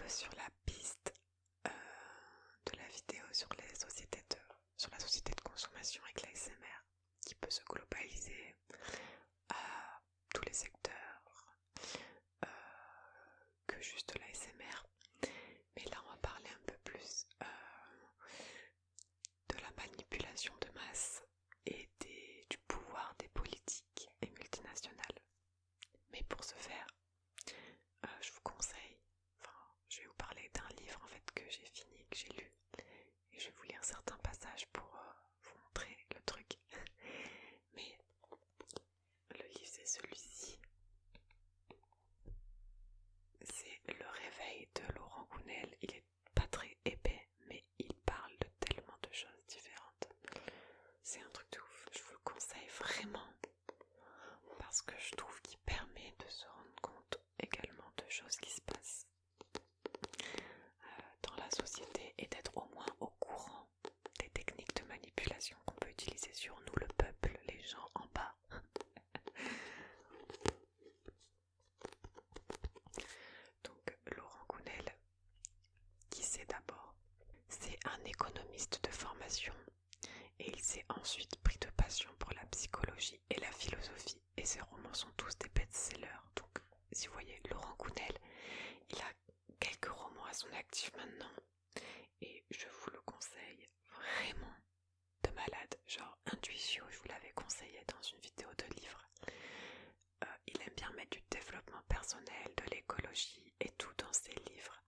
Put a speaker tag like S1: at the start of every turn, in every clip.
S1: sur la piste de la vidéo sur la société de consommation avec l'ASMR qui peut se globaliser à tous les secteurs que juste l'ASMR. Mais là on va parler un peu plus de la manipulation de masse et du pouvoir des politiques et multinationales. Mais pour ce faire, je vous conseille, je vais vous parler d'un livre en fait que j'ai fini, que j'ai lu, et je vais vous lire certains passages pour vous montrer le truc. Mais le livre c'est celui-ci, c'est Le Réveil de Laurent Gounel. Il est pas très épais, mais il parle de tellement de choses différentes. C'est un truc de ouf, je vous le conseille vraiment, parce que je trouve qu'il permet de se rendre compte également de choses qui se passent dans la société et d'être au moins au courant des techniques de manipulation qu'on peut utiliser sur nous, le peuple, les gens en bas. Donc Laurent Gounel, qui c'est d'abord? C'est un économiste de formation et il s'est ensuite pris de passion pour la psychologie et la philosophie, et ses romans sont tous des best-sellers. Donc si vous voyez Laurent Gounel, il a quelques romans à son actif maintenant et je vous le conseille vraiment de malade. Genre Intuition, je vous l'avais conseillé dans une vidéo de livre. Il aime bien mettre du développement personnel, de l'écologie et tout dans ses livres.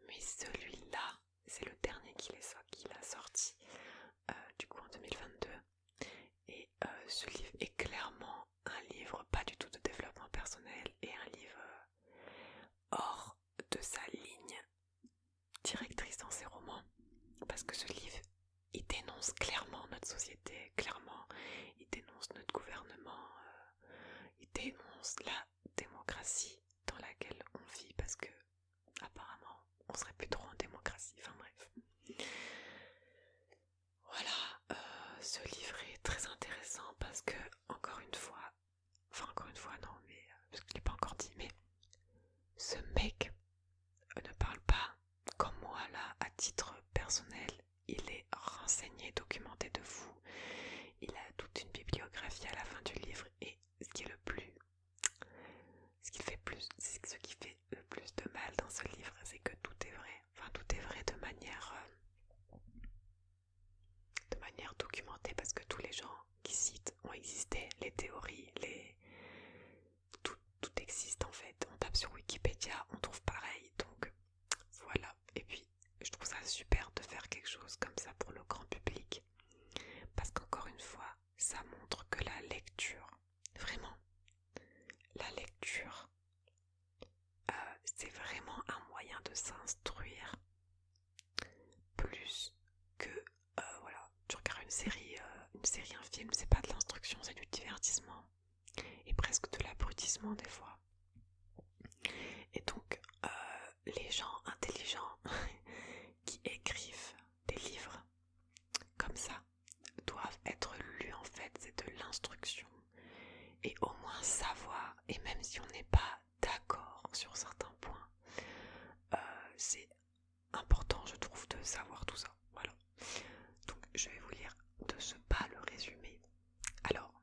S1: Mais celui-là, c'est le dernier qu'il a sorti du coup en 2022. Et ce livre est clairement un livre pas du tout de développement personnel et un livre hors de sa ligne directrice dans ses romans, parce que ce livre il dénonce clairement notre société, clairement il dénonce notre gouvernement, il dénonce la démocratie dans laquelle on vit, parce que apparemment on serait plus trop en démocratie, enfin bref. Voilà, ce livre est très intéressant parce que encore une fois non, mais parce qu'il n'est pas encore dit, mais ce mec ne parle pas comme moi là à titre personnel. Il est renseigné, documenté de fou. Il a toute une bibliographie à la fin du livre, et ce qui fait le plus de mal dans ce livre, c'est que tout est vrai. Enfin, tout est vrai de manière documentée, parce que tous les gens qui citent ont existé, les théories, tout existe en fait. On tape sur Wikipédia, on trouve pareil, donc voilà. Et puis je trouve ça super de faire quelque chose comme ça pour le grand public, parce qu'encore une fois ça montre que la lecture, vraiment la lecture, c'est vraiment un moyen de s'instruire plus que voilà, tu regardes une série, un film, c'est pas de l'instruction, c'est du divertissement et presque de l'abrutissement des fois. Et donc les gens intelligents qui écrivent des livres comme ça doivent être lus, en fait, c'est de l'instruction, et au moins savoir, et même si on n'est pas d'accord sur certains points, c'est important, je trouve, de savoir tout ça. Voilà. Donc je vais vous lire de ce pas le résumé. Alors,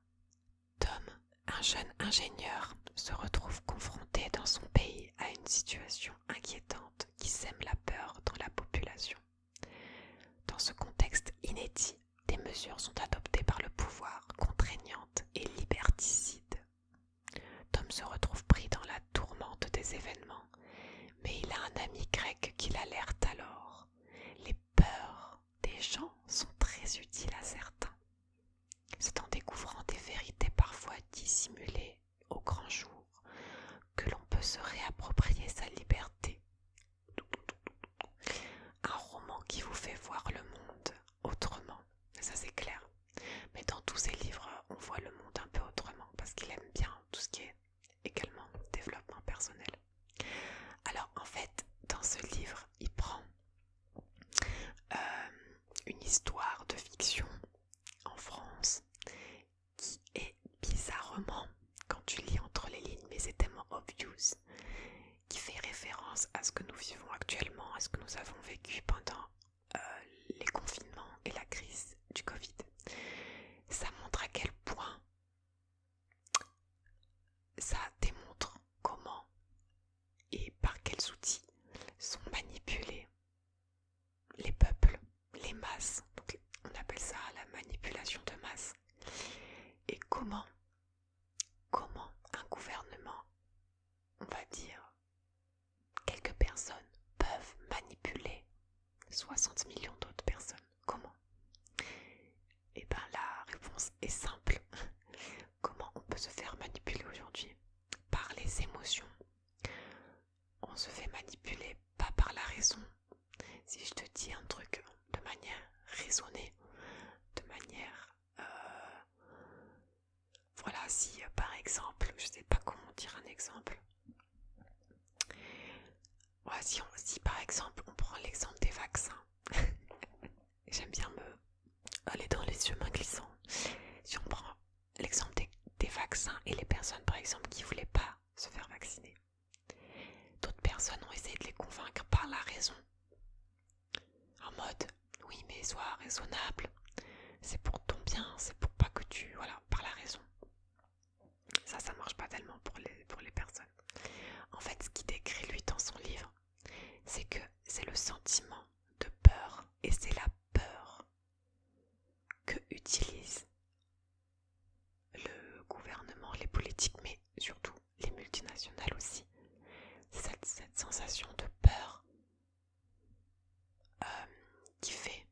S1: Tom, un jeune ingénieur, se retrouve confronté dans son pays à une situation inquiétante qui sème la peur dans la population. Dans ce contexte inédit, des mesures sont adoptées par le pouvoir, contraignantes et liberticides. Tom se retrouve pris dans la tourmente des événements, mais il a un ami grec qui l'alerte alors. Les peurs des gens sont très utiles à certains. C'est en découvrant des vérités parfois dissimulées au grand jour que l'on peut se réapproprier sa liberté. Un roman qui vous fait voir le monde autrement, ça c'est clair. Mais dans tous ses livres, on voit le monde un peu autrement, parce qu'il aime bien tout ce qui est également développement personnel. Alors en fait, dans ce livre, il prend une histoire de fiction en France qui est bizarrement, quand tu lis entre les lignes, mais c'est tellement obvious, qui fait référence pense à ce que nous vivons actuellement, à ce que nous avons vécu pendant les confinements et la crise du Covid, ça montre à quel point ça démontre comment et par quels outils sont manipulés les peuples, les masses. Donc, on appelle ça la manipulation de masse. Et comment un gouvernement, on va dire, quelques personnes peuvent manipuler 60 millions d'autres personnes. Comment? Et bien la réponse est simple. Comment on peut se faire manipuler aujourd'hui? Par les émotions. On se fait manipuler pas par la raison. Si je te dis un truc de manière raisonnée, de manière... voilà, si par exemple, je sais pas comment dire un exemple. Ouais, si par exemple on prend l'exemple des vaccins, j'aime bien me aller dans les chemins glissants. Si on prend l'exemple des vaccins et les personnes par exemple qui voulaient pas se faire vacciner, d'autres personnes ont essayé de les convaincre par la raison, en mode oui mais sois raisonnable, c'est pour ton bien, c'est pour pas que tu... Voilà, par la raison. Ça marche pas tellement pour les personnes. En fait, ce qu'il décrit lui dans son livre, c'est que c'est le sentiment de peur, et c'est la peur que utilisent le gouvernement, les politiques, mais surtout les multinationales aussi. Cette sensation de peur qui fait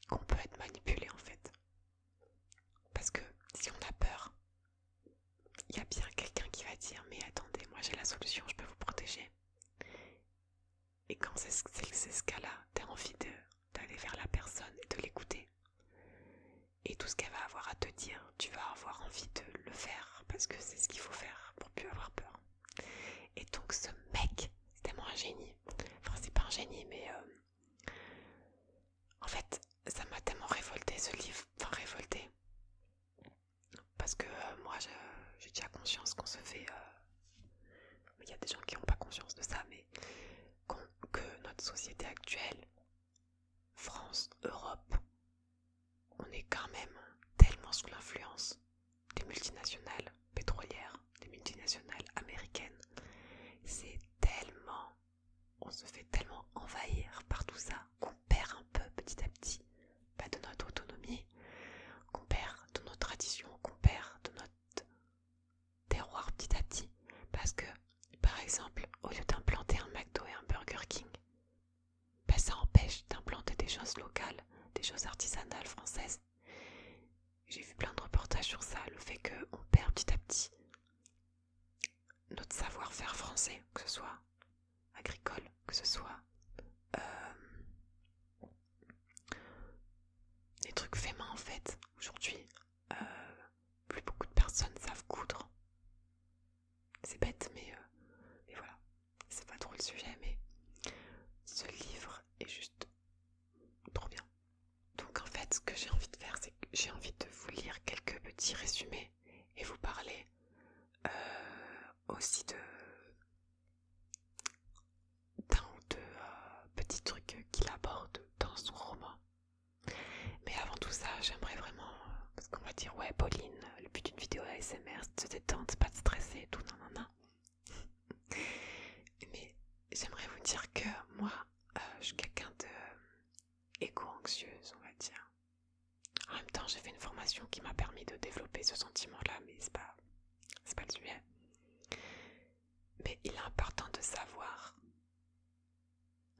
S1: qu'on peut être manipulé en fait. Parce que si on a peur, il y a bien quelqu'un qui va dire mais attendez, moi j'ai la solution, je peux vous protéger. Et quand c'est ce cas-là, t'as envie d'aller vers la personne et de l'écouter. Et tout ce qu'elle va avoir à te dire, tu vas avoir envie de le faire parce que c'est ce qu'il faut faire pour plus avoir peur. Et donc ce mec, c'est tellement un génie. Enfin c'est pas un génie mais en fait ça m'a tellement révolté ce livre. Enfin révolté. Parce que moi j'ai déjà conscience qu'on se fait... il y a des gens qui n'ont pas conscience de ça, mais que notre société actuelle, France, Europe, on est quand même tellement sous l'influence des multinationales pétrolières, des multinationales américaines. C'est tellement... on se fait tellement envahir par tout ça qu'on perd un peu petit à petit de notre autonomie, qu'on perd de nos traditions, qu'on perd de notre terroir petit à petit. Parce que, par exemple, au lieu d'implanter un McDo et un Burger King, ben ça empêche d'implanter des choses locales, des choses artisanales françaises. J'ai vu plein de reportages sur ça, le fait qu'on perd petit à petit notre savoir-faire français, que ce soit agricole, que ce soit des trucs faits main en fait. Aujourd'hui, plus beaucoup de personnes savent coudre. C'est bête, mais voilà, c'est pas trop le sujet, mais ce livre est juste trop bien. Donc en fait, ce que j'ai envie de faire, c'est que j'ai envie de vous lire quelques petits résumés et vous parler aussi d'un ou deux petits trucs qu'il aborde dans son roman. Mais avant tout ça, j'aimerais vraiment, parce qu'on va dire ouais Pauline, le but d'une vidéo ASMR c'est de se détendre, c'est pas de stresser et tout, non. Mais j'aimerais vous dire que moi, je suis quelqu'un de éco-anxieuse, on va dire. En même temps, j'ai fait une formation qui m'a permis de développer ce sentiment-là, mais c'est pas le sujet. Mais il est important de savoir,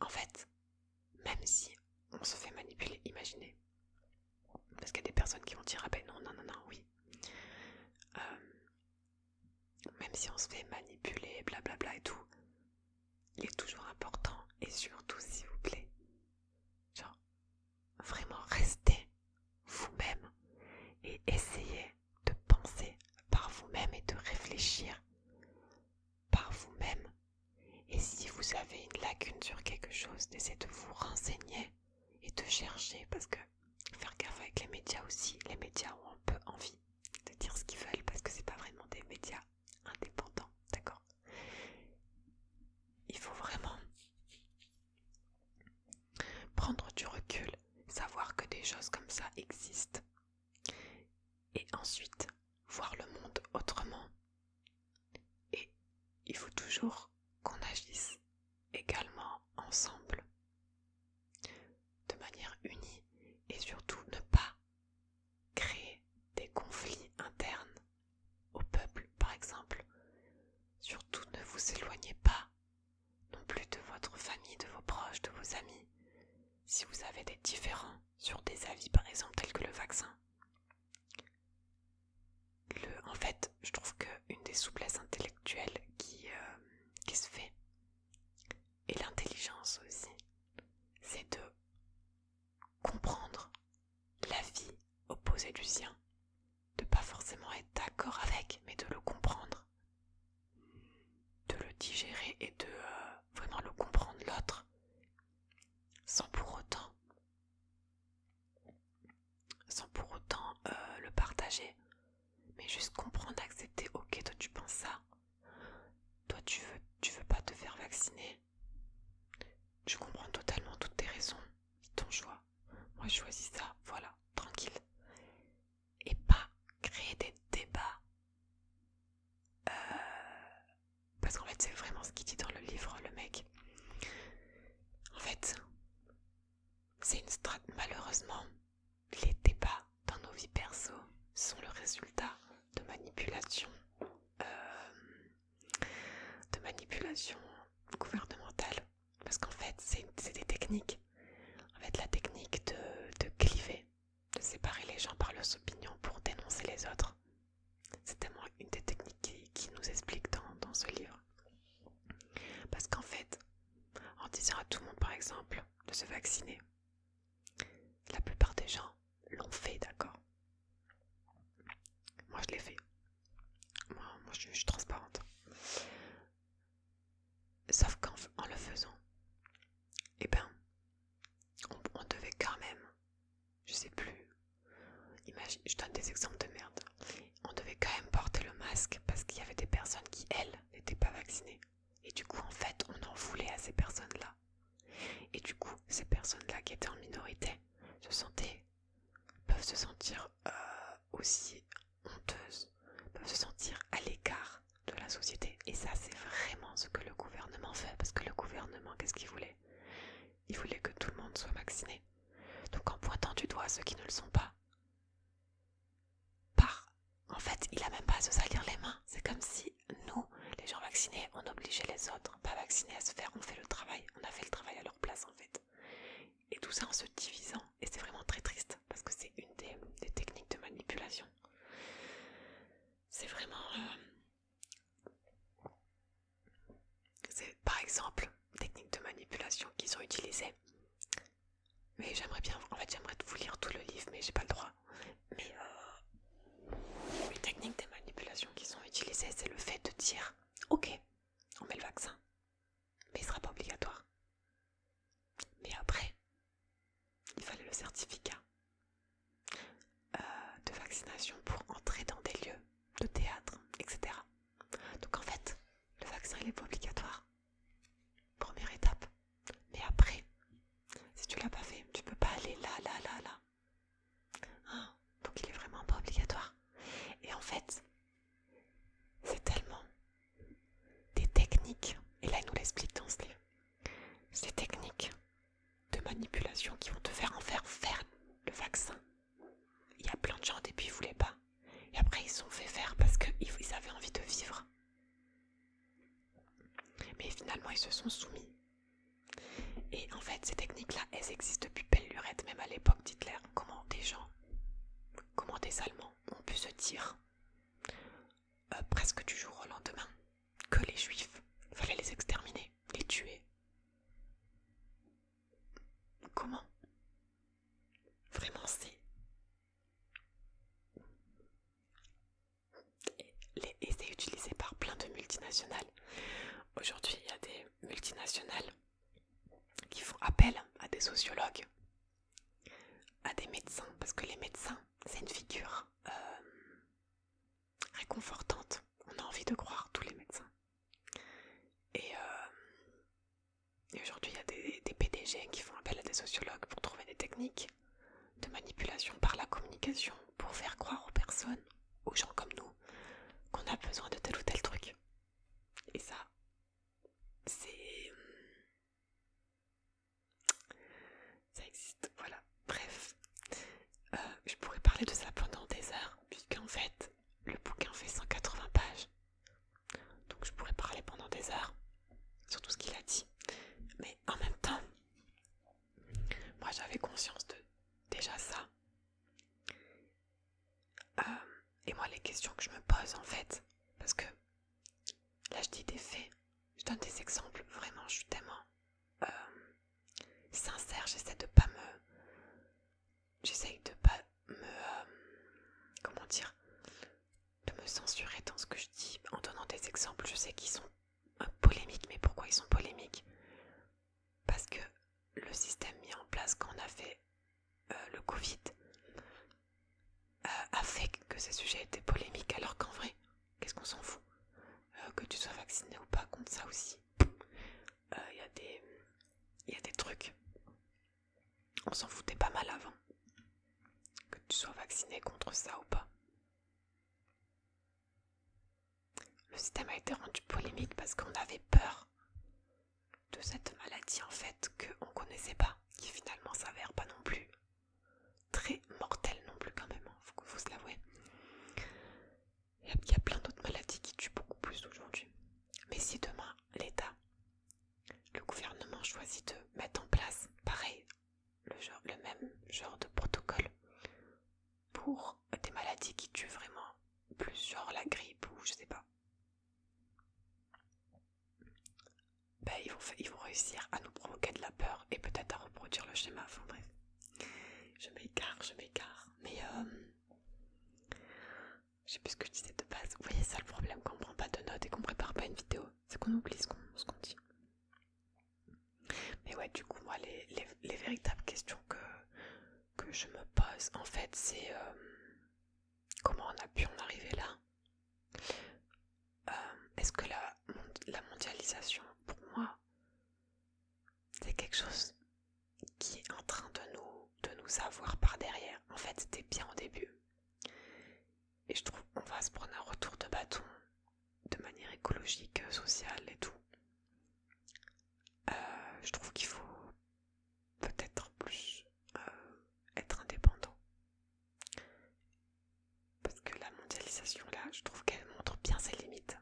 S1: en fait, même si on se fait manipuler, imaginez. Parce qu'il y a des personnes qui vont dire ah ben non, oui. Même si on se fait manipuler, blablabla et tout, il est toujours important, et surtout s'il vous plaît, genre vraiment restez vous-même et essayez de penser par vous-même et de réfléchir par vous-même. Et si vous avez une lacune sur quelque chose, d'essayer de vous renseigner et de chercher, parce que faire gaffe avec les médias aussi. Les médias ont un peu envie de dire ce qu'ils veulent parce que c'est pas vraiment des médias indépendants, d'accord? Il faut vraiment des choses comme ça existent. Et ensuite, voir le monde autrement. Et il faut toujours qu'on agisse également ensemble, de manière unie, et surtout ne pas créer des conflits internes au peuple, par exemple. Surtout ne vous éloignez pas non plus de votre famille, de vos proches, de vos amis. Si vous avez des différends sur des avis, par exemple, tels que le vaccin. En fait, je trouve qu'une des souplesses intellectuelles qui se fait, et l'intelligence aussi, c'est de comprendre l'avis opposé du sien, de pas forcément être d'accord avec, mais de le comprendre, de le digérer et de vraiment le comprendre l'autre, sans pour autant le partager, mais juste comprendre, accepter. Ok, toi tu penses ça, toi tu veux pas te faire vacciner, je comprends totalement toutes tes raisons, c'est ton choix, moi je choisis ça, voilà, tranquille. Et pas créer des débats, parce qu'en fait c'est vraiment ce qu'il dit dans le livre, le mec. En fait, c'est une malheureusement, les débats dans nos vies perso sont le résultat de manipulation gouvernementale, parce qu'en fait c'est des techniques. En fait, la technique de cliver, de séparer les gens par leurs opinions pour dénoncer les autres, c'est tellement une des techniques qui nous explique dans ce livre. Parce qu'en fait, en disant à tout le monde par exemple de se vacciner, la plupart des gens l'ont fait, d'accord. Moi je l'ai fait. Moi je suis transparente. Sauf qu'en le faisant, eh ben, on devait quand même, je sais plus, imagine, je donne des exemples de merde, on devait quand même porter le masque parce qu'il y avait des personnes qui, elles, n'étaient pas vaccinées. Et du coup, en fait, on en voulait à ces personnes-là. Et du coup, ces personnes-là qui étaient en minorité peuvent se sentir aussi honteuses, peuvent se sentir à l'écart de la société. Et ça, c'est vraiment ce que le gouvernement fait. Parce que le gouvernement, qu'est-ce qu'il voulait ? Il voulait que tout le monde soit vacciné. Donc en pointant du doigt ceux qui ne le sont pas, en fait, il a même pas à se salir les mains. C'est comme si nous, les gens vaccinés, on obligeait les autres pas vaccinés à se faire. On fait le travail. On a fait le travail à leur place, en fait. Et tout ça en se divisant. Et c'est vraiment très triste parce que c'est une des techniques de manipulation. C'est vraiment... c'est par exemple technique de manipulation qu'ils ont utilisée. Mais j'aimerais vous lire tout le livre, mais j'ai pas le droit. Mais une technique des manipulations qui sont utilisées, c'est le fait de dire ok, on met le vaccin, mais il sera pas obligatoire. Mais après, il fallait le certificat de vaccination pour entrer dans des lieux de théâtre, etc. Donc en fait, le vaccin il est pas obligatoire. Première étape. Mais après, si tu l'as pas fait, tu peux pas aller là. Hein, donc il est vraiment pas obligatoire. Et en fait, c'est tellement des techniques, et là il nous l'explique dans ce livre, ces techniques de manipulation qui vont te faire faire le vaccin. Il y a plein de gens au début ils voulaient pas, et après ils se sont fait faire parce qu'ils avaient envie de vivre. Mais finalement ils se sont soumis. Et en fait ces techniques-là, elles existent depuis belle lurette, même à l'époque d'Hitler. Comment des Allemands ont pu se dire presque du jour au lendemain que les Juifs, il fallait les exterminer, les tuer. Comment ? Vraiment c'est... Et c'est utilisé par plein de multinationales. Aujourd'hui, il y a des multinationales qui font appel à des sociologues, à des médecins, parce que les médecins, c'est une figure réconfortante. On a envie de croire tous les médecins. Et aujourd'hui, il y a des PDG qui font appel à des sociologues pour trouver des techniques de manipulation par la communication pour faire croire aux personnes, aux gens comme nous, qu'on a besoin de tel ou tel truc. Et ça, ça existe, voilà. Bref, je pourrais parler de ça pendant des heures, puisqu'en fait, le bouquin fait 180 pages. Donc je pourrais parler pendant des heures sur tout ce qu'il a dit. Mais en même temps, moi j'avais conscience de déjà ça. Et moi les questions que je me pose en fait, parce que là je dis des faits, je donne des exemples, vraiment je suis tellement sincère, j'essaie de pas me comment dire, de me censurer dans ce que je dis en donnant des exemples. Je sais qu'ils sont polémiques, mais pourquoi ils sont polémiques? Parce que le système mis en place quand on a fait le Covid a fait que ces sujets étaient polémiques, alors qu'en vrai, qu'est-ce qu'on s'en fout? Que tu sois vacciné ou pas, contre ça aussi. Il y a des trucs, on s'en foutait pas mal avant. Que tu sois vacciné contre ça ou pas. Le système a été rendu polémique parce qu'on avait peur de cette maladie en fait qu'on connaissait pas, qui finalement s'avère pas non plus très mortelle non plus quand même, faut se l'avouer. Il y a plein d'autres maladies qui tuent beaucoup plus aujourd'hui. Mais si demain l'État, le gouvernement choisit de mettre en place pareil, le même genre de protocole pour des maladies qui tuent vraiment plus, genre la grippe ou je sais pas, ben ils vont réussir à nous provoquer de la peur et peut-être à reproduire le schéma. Enfin bref, je m'égare, mais je sais plus ce que je disais de base. Vous voyez ça le problème quand on prend pas de notes et qu'on prépare pas une vidéo, c'est qu'on oublie ce qu'on dit. Mais ouais, du coup moi les véritables questions que je me pose en fait, c'est comment on a pu en arriver là. Est-ce que la mondialisation, pour moi, c'est quelque chose qui est en train de nous avoir par derrière? En fait, c'était bien au début. Et je trouve qu'on va se prendre un retour de bâton de manière écologique, sociale et tout. Je trouve qu'il faut peut-être plus être indépendant. Parce que la mondialisation, là, je trouve qu'elle montre bien ses limites.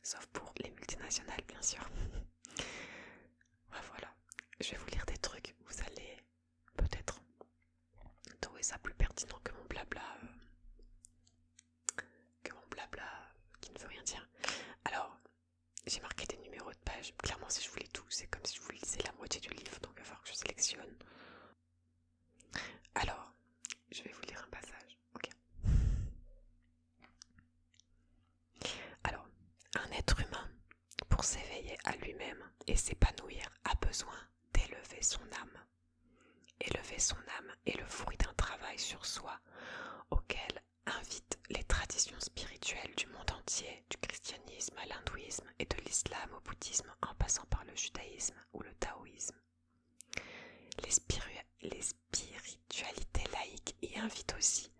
S1: Sauf pour les multinationales, bien sûr. Ouais, voilà. Je vais vous lire des trucs. Vous allez peut-être trouver ça plus pertinent que mon blabla. Qui ne veut rien dire. Alors, j'ai marqué des numéros de page. Clairement, si je vous lis tout, c'est comme si je vous lisais la moitié du livre. Donc, il va falloir que je sélectionne. Alors, je vais vous lire un passage. Ok. Alors, un être humain, pour s'éveiller à lui-même et s'épanouir, a besoin d'élever son âme. Élever son âme est le fruit d'un travail sur soi auquel invitent les traditions spirituelles du monde entier, du christianisme à l'hindouisme et de l'islam au bouddhisme en passant par le judaïsme ou le taoïsme. Les spiritualités laïques y invitent aussi.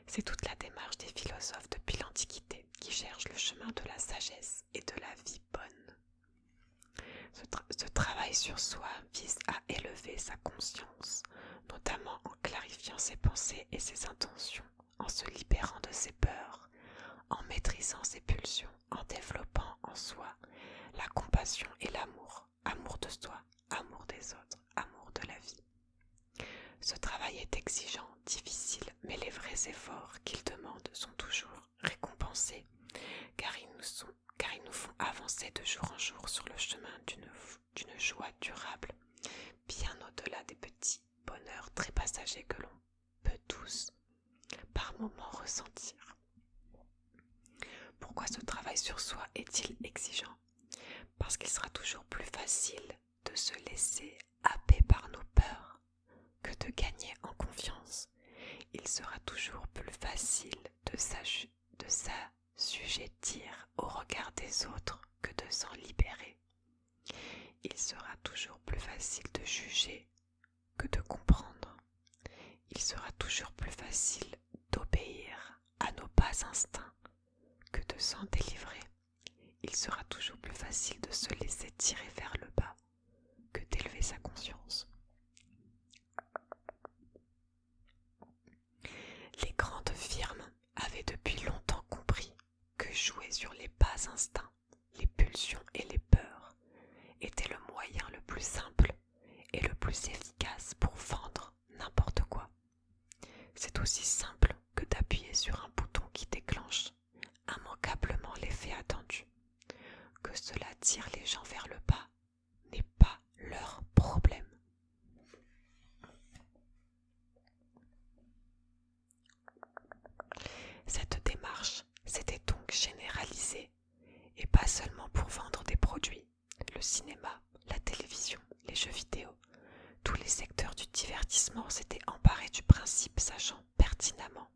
S1: C'est toute la démarche des philosophes depuis l'Antiquité qui cherchent le chemin de la sagesse et de la vie bonne. Ce travail sur soi vise à élever sa conscience, notamment en clarifiant ses pensées et ses intentions, en se libérant de ses peurs, en maîtrisant ses pulsions, en développant en soi la compassion et l'amour, amour de soi, amour des autres, amour de la vie. Ce travail est exigeant, difficile, mais les vrais efforts qu'il demande sont toujours récompensés, car ils nous font avancer de jour en jour sur le chemin d'une joie durable, bien au-delà des petits bonheurs très passagers que l'on peut tous, par moments, ressentir. Pourquoi ce travail sur soi est-il exigeant? Parce qu'il sera toujours plus facile de se laisser happer par nos peurs que de gagner en confiance. Il sera toujours plus facile de s'assujettir au regard des autres que de s'en libérer. Il sera toujours plus facile de juger que de comprendre. il sera toujours plus facile d'obéir à nos bas instincts que de s'en délivrer. Il sera toujours plus facile de se laisser tirer vers le bas que d'élever sa conscience. Les grandes firmes avaient depuis longtemps compris que jouer sur les bas instincts, les pulsions et les peurs était le moyen le plus simple et le plus efficace pour vendre n'importe quoi. C'est aussi simple que d'appuyer sur un bouton qui déclenche immanquablement l'effet attendu. Que cela tire les gens vers le bas n'est pas leur problème. Cette démarche s'était donc généralisée, et pas seulement pour vendre des produits, le cinéma, la télévision, les jeux vidéo. Tous les secteurs du divertissement s'étaient emparés du principe, sachant pertinemment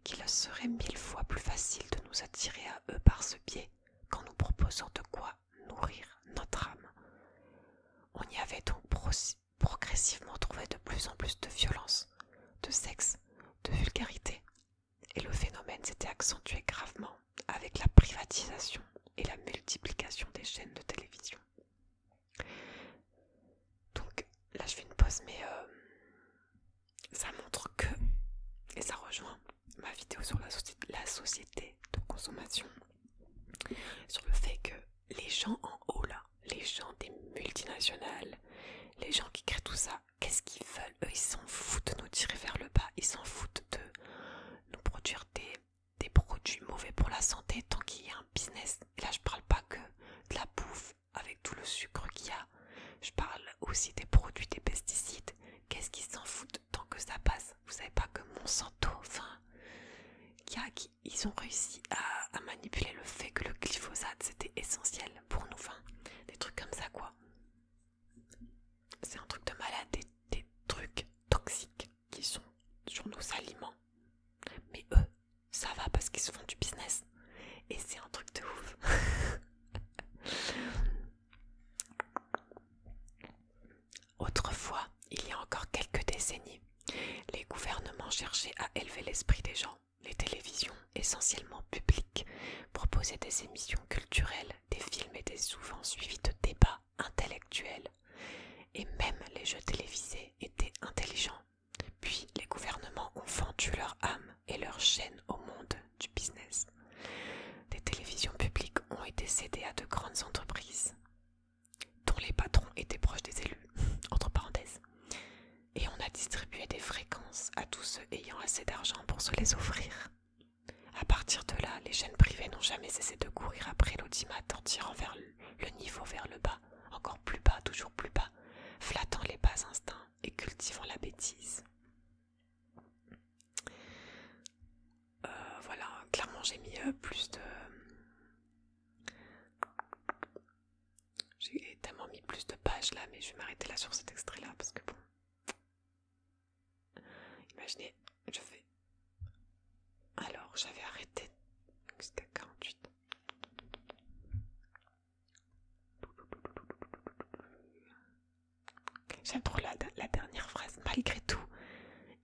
S1: qu'il serait 1000 fois plus facile de nous attirer à eux par ce biais qu'en nous proposant de quoi nourrir notre âme. On y avait donc progressivement trouvé de plus en plus de violence, de sexe, de vulgarité, et le phénomène s'était accentué gravement avec la privatisation et la multiplication des chaînes de télévision. Donc là je fais une pause, mais ça montre que, et ça rejoint ma vidéo sur la société de consommation, sur le fait que les gens en haut là, les gens des multinationales, les gens qui créent tout ça, qu'est-ce qu'ils veulent? Eux, ils s'en foutent de nous tirer vers le bas, ils s'en foutent de nous produire des produits mauvais pour la santé tant qu'il y a un business. Et là, je parle pas que de la bouffe avec tout le sucre qu'il y a, je parle aussi des produits, des pesticides. Qu'est-ce qu'ils s'en foutent tant que ça passe? Vous savez pas que Monsanto, ils ont réussi à manipuler le fait que le glyphosate c'était essentiel pour nous, des trucs comme ça quoi. C'est un truc de malade, des trucs toxiques qui sont sur nos aliments. Mais eux, ça va parce qu'ils se font du business. Et c'est un truc de ouf. Autrefois, il y a encore quelques décennies, les gouvernements cherchaient à élever l'esprit des gens. Les télévisions, essentiellement publiques, proposaient des émissions culturelles, des films et des souvent suivis de débats intellectuels. Et même les jeux télévisés étaient intelligents. Puis les gouvernements ont vendu leur âme et leur chaîne au monde du business. Des télévisions publiques ont été cédées à de grandes entreprises, dont les patrons étaient proches des élus, entre parenthèses. Et on a distribué des fréquences à tous ceux ayant assez d'argent pour se les offrir. À partir de là, les chaînes privées n'ont jamais cessé de courir après l'audimat en tirant vers le niveau vers le bas, encore plus bas, toujours plus bas, flattant les bas instincts et cultivant la bêtise. Voilà, clairement j'ai mis plus de... J'ai tellement mis plus de pages là, mais je vais m'arrêter là sur cet extrait là parce que bon... Imaginez, je fais... Alors, j'avais arrêté jusqu'à 48. J'aime trop la dernière phrase. Malgré tout,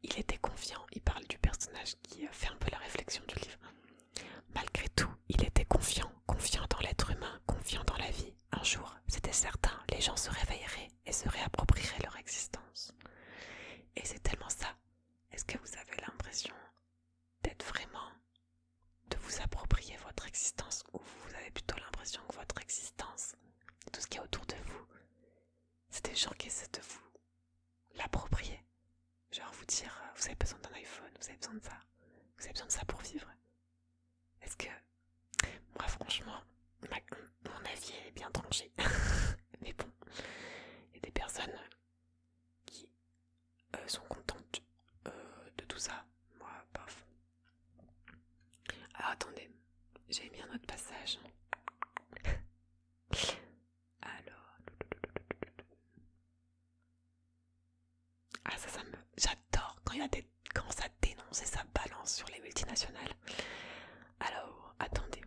S1: il était confiant. Il parle du personnage qui fait un peu la réflexion du livre. Malgré tout, il était confiant dans l'être humain, confiant dans la vie. Un jour, c'était certain, les gens se réveilleraient et se réapproprieraient leur existence. Et c'est tellement ça. Est-ce que vous avez l'impression d'être vraiment, de vous approprier votre existence, ou vous avez plutôt l'impression que votre existence, tout ce qu'il y a autour de vous, c'est des gens qui essaient de vous l'approprier? Genre vous dire, vous avez besoin d'un iPhone, vous avez besoin de ça, vous avez besoin de ça pour vivre. Est-ce que, moi franchement, mon avis est bien tranché. Mais bon, il y a des personnes qui sont contentes de tout ça. Moi, bof. Alors attendez, j'ai mis un autre passage. Alors... Ah ça me... J'adore quand ça dénonce et ça balance sur les multinationales. Alors, attendez,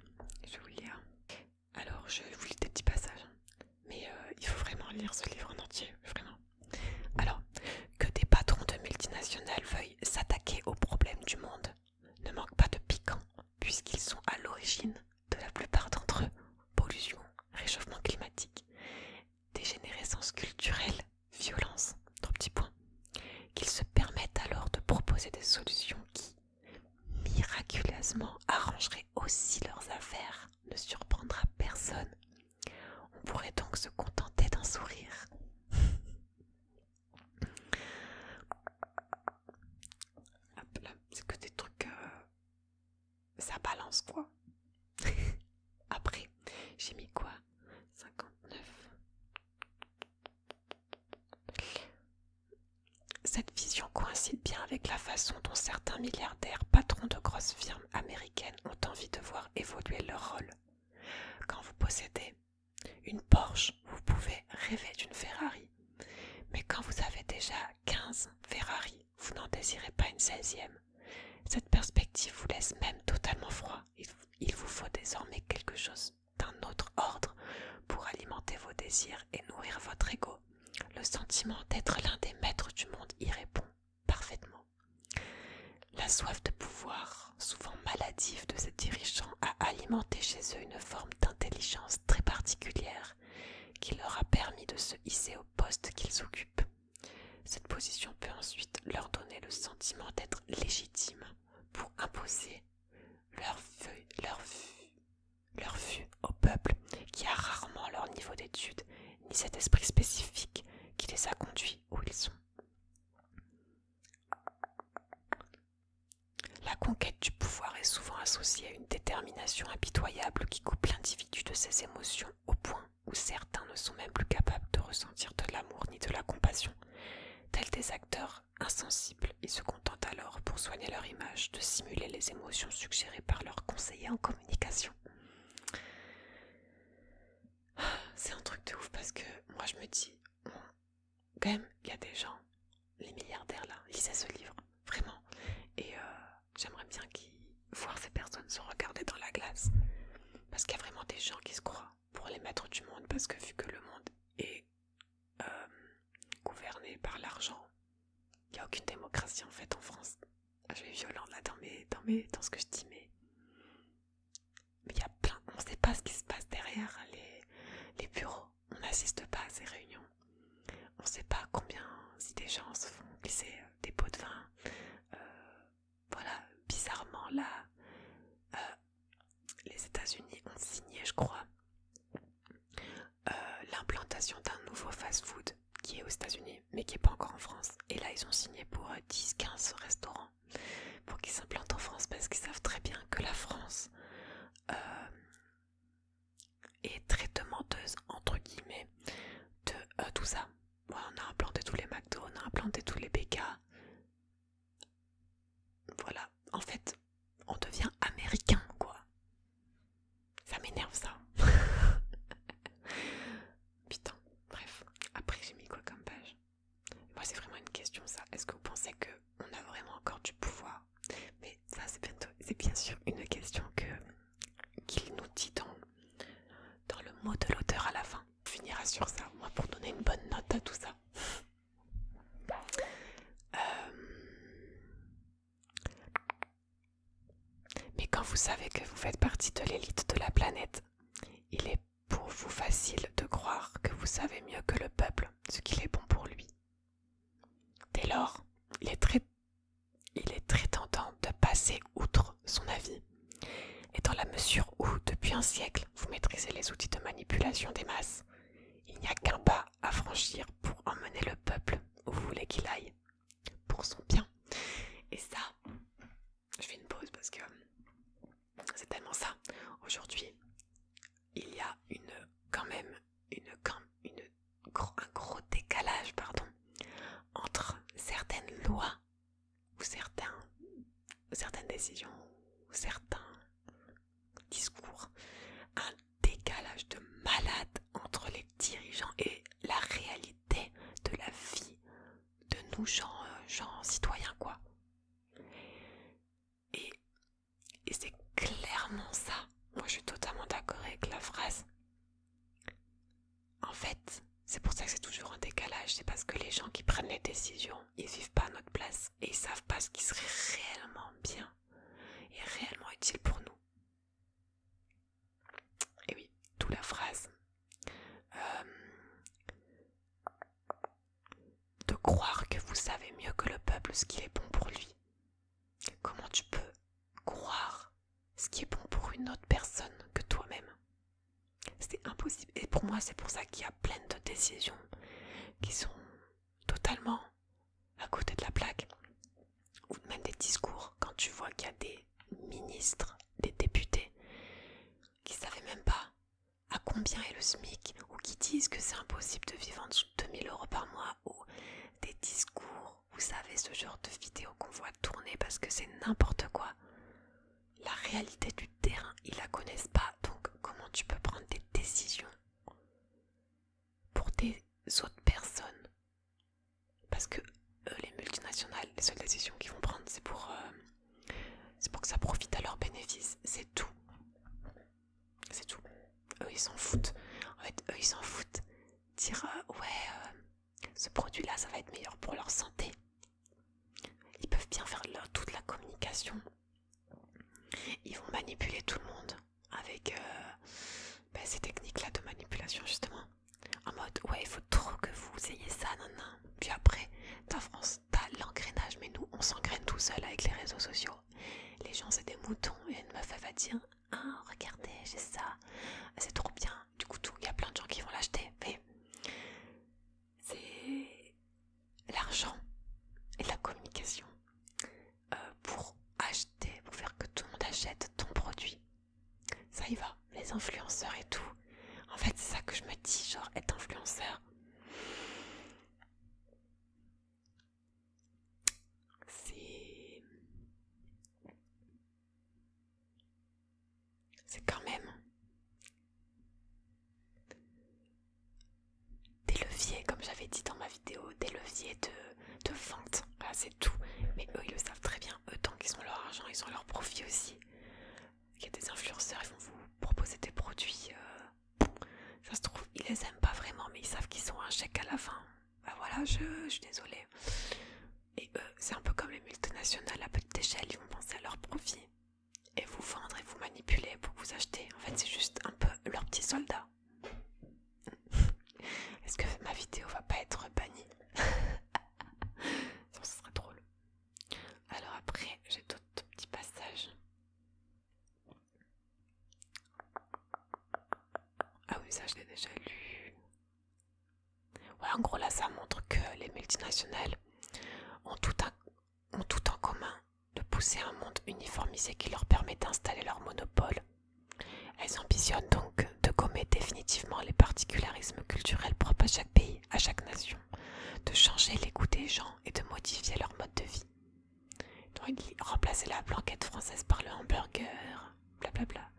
S1: je vais vous lire. Alors, je vous lis des petits passages. Mais il faut vraiment lire ce livre en entier, vraiment. Alors, que des patrons de multinationales veuillent sourire. Hop là, c'est que des trucs... ça balance quoi. Après, j'ai mis quoi? 59. Cette vision coïncide bien avec la façon dont certains milliardaires, patrons de grosses firmes américaines, ont envie de voir évoluer leur rôle. Quand vous possédez une Porsche, vous pouvez rêver d'une Ferrari. Mais quand vous avez déjà 15 Ferrari, vous n'en désirez pas une 16e. Cette perspective vous laisse même totalement froid. Il vous faut désormais quelque chose d'un autre ordre pour alimenter vos désirs et nourrir votre ego. Le sentiment d'être l'un des maîtres du monde y répond parfaitement. La soif de pouvoir, souvent maladive de ces dirigeants, a alimenté chez eux une forme d'intelligence très particulière qui leur a permis de se hisser au poste qu'ils occupent. Cette position peut ensuite leur donner le sentiment d'être légitimes pour imposer leur vue au peuple qui a rarement leur niveau d'études ni cet esprit spécifique qui les a conduits où ils sont. La conquête du pouvoir est souvent associée à une détermination impitoyable qui coupe l'individu de ses émotions au point où certains ne sont même plus capables de ressentir de l'amour ni de la compassion. Tels des acteurs insensibles, ils se contentent alors, pour soigner leur image, de simuler les émotions suggérées par leurs conseillers en communication. C'est un truc de ouf parce que moi je me dis, quand même, il y a des gens, les milliardaires là, lisaient ce livre, vraiment. Et j'aimerais bien voir ces personnes se regarder dans la glace. Parce qu'il y a vraiment des gens qui se croient pour les maîtres du monde, parce que vu que le monde est gouverné par l'argent, il n'y a aucune démocratie en fait en France. Je vais violent là dans ce que je dis, mais il y a plein, on ne sait pas ce qui se passe derrière les bureaux, on n'assiste pas à ces réunions, on ne sait pas si des gens se font glisser des pots de vin, voilà, bizarrement là, les États-Unis ont signé, je crois, l'implantation d'un nouveau fast-food qui est aux États-Unis, mais qui n'est pas encore en France. Et là, ils ont signé pour 10-15 restaurants pour qu'ils s'implantent en France parce qu'ils savent très bien que la France est très demandeuse, entre guillemets, de tout ça. Bon, on a implanté tous les McDo, on a implanté tous les BK. Voilà, en fait, on devient américain, quoi. Ça m'énerve, ça. Putain, bref. Après, j'ai mis quoi comme page? Moi, c'est vraiment une question, ça. Est-ce que vous pensez qu'on a vraiment encore du pouvoir? Mais ça, c'est bien sûr une question qu'il nous dit dans le mot de l'auteur à la fin. On finira sur ça, moi, pour donner une bonne note à tout ça. Mais quand vous savez que vous faites partie de l'élite de la planète, il est pour vous facile de croire que vous savez mieux que le peuple ce qu'il est bon pour lui. Dès lors, il est très tentant de passer outre son avis. Et dans la mesure où, depuis un siècle, vous maîtrisez les outils de manipulation des masses, il n'y a qu'un pas à franchir pour emmener le peuple où vous voulez qu'il aille, pour son bien. Et ça, je fais une pause parce que c'est tellement ça. Aujourd'hui, il y a quand même un gros décalage, entre certaines lois ou certaines décisions ou certains discours, un décalage de malade entre les dirigeants et la réalité de la vie de nous gens citoyens, quoi. Et c'est clairement ça. Moi, je suis totalement d'accord avec la phrase. En fait, c'est pour ça que c'est toujours un décalage. C'est parce que les gens qui prennent les décisions, ils vivent pas à notre place et ils savent pas ce qui serait réellement bien et réellement utile pour nous. Et oui, d'où la phrase de croire que vous savez mieux que le peuple ce qui est bon pour lui. Comment tu peux croire ce qui est bon pour une autre personne que toi-même? C'est impossible. Et pour moi, c'est pour ça qu'il y a plein de décisions qui sont totalement à côté de la plaque, ou même des discours, quand tu vois qu'il y a des ministres, des députés qui savaient même pas à combien est le SMIC, ou qui disent que c'est impossible de vivre en dessous de 2000 € par mois, ou des discours, vous savez, ce genre de vidéos qu'on voit tourner parce que c'est n'importe quoi. La réalité du terrain, ils la connaissent pas, donc comment tu peux prendre des décisions pour des autres personnes? Parce que les multinationales, les seules décisions qu'ils vont prendre, c'est pour que ça profite à leur bénéfice, c'est tout. C'est tout. Eux, ils s'en foutent. En fait, eux, ils s'en foutent. Dire, ce produit-là, ça va être meilleur pour leur santé. Ils peuvent bien faire toute la communication. Ils vont manipuler tout le monde avec ces techniques-là de manipulation, justement. En mode, ouais, il faut trop que vous ayez ça, nanana. Puis après, ta France, t'as l'engrenage, mais nous, on s'engraine tout seul avec les réseaux sociaux. Les gens, c'est des moutons, et une meuf, elle va dire, ah, regardez, j'ai ça, c'est trop bien. Du coup, il y a plein de gens qui vont l'acheter, mais c'est l'argent et la communication pour acheter, pour faire que tout le monde achète ton produit. Ça y va, les influenceurs et tout. En fait, c'est ça que je me dis, genre, être influenceur, c'est quand même des leviers, comme j'avais dit dans ma vidéo, des leviers de vente. Voilà, c'est tout. Mais eux, ils le savent très bien. Eux, tant qu'ils ont leur argent, ils ont leur profit aussi. Il y a des influenceurs, ils vont vous proposer des produits. Ça se trouve, ils les aiment pas vraiment, mais ils savent qu'ils ont un chèque à la fin. Bah voilà, je suis désolée. Et eux, c'est un peu comme les multinationales à petite échelle, ils vont penser à leur profit. Et vous vendre et vous manipuler pour vous acheter. En fait, c'est juste un peu leurs petits soldats. Est-ce que ma vidéo va pas être bannie? Ça serait drôle. Alors après, j'ai d'autres petits passages. Ah oui, ça je l'ai déjà lu. Ouais, en gros là, ça montre que les multinationales ont tout en commun de pousser un monde uniformisé qui leur permet d'installer leur monopole. Elles ambitionnent donc de gommer définitivement les particularismes culturels propres à chaque pays, à chaque nation, de changer les goûts des gens et de modifier leur mode de vie. Donc, remplacer la blanquette française par le hamburger, blablabla.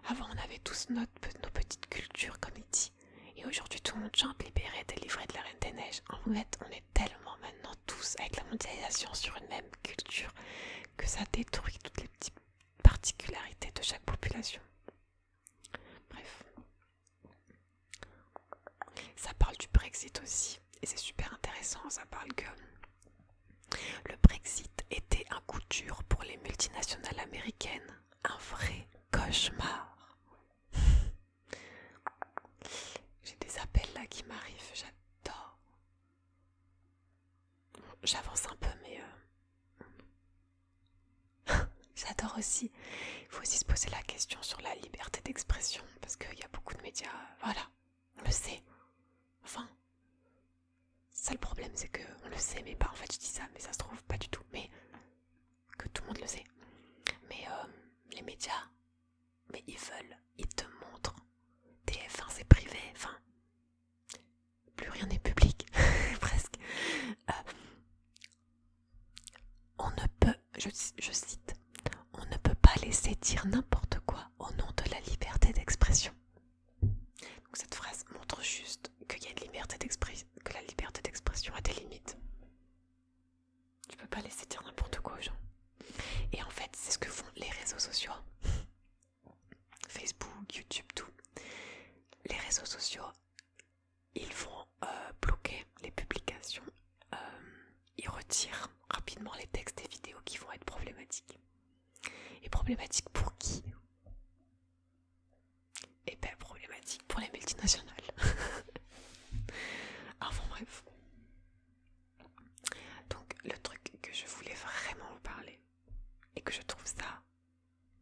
S1: Avant, on avait tous nos petites cultures, comme il dit. Et aujourd'hui, tout le monde chante libéré, délivré de la Reine des Neiges. En fait, on est tellement maintenant tous avec la mondialisation sur une même culture que ça détruit toutes les petites particularités de chaque population. Bref. Ça parle du Brexit aussi. Et c'est super intéressant. Ça parle que le Brexit était un coup dur pour les multinationales américaines. Un vrai cauchemar. J'ai des appels là qui m'arrivent, j'adore. J'avance un peu, mais j'adore aussi. Il faut aussi se poser la question sur la liberté d'expression, parce qu'il y a beaucoup de médias, voilà, on le sait. Enfin, ça le problème, c'est qu'on le sait, mais pas en fait je dis ça, mais ça se trouve pas du tout, mais que tout le monde le sait. Mais les médias, mais ils te montrent. TF1 c'est privé, enfin, plus rien n'est public, presque. On ne peut, je cite, on ne peut pas laisser dire n'importe quoi au nom de la liberté d'expression. Donc cette phrase montre juste qu'il y a une liberté d'expression, que la liberté d'expression a des limites. Tu peux pas laisser dire n'importe quoi aux gens. Et en fait, c'est ce que font les réseaux sociaux. Facebook, YouTube, tout. Les réseaux sociaux, ils vont bloquer les publications. Ils retirent rapidement les textes et vidéos qui vont être problématiques. Et problématiques pour qui? Et bien problématiques pour les multinationales. Enfin bref. Donc le truc que je voulais vraiment vous parler, et que je trouve ça,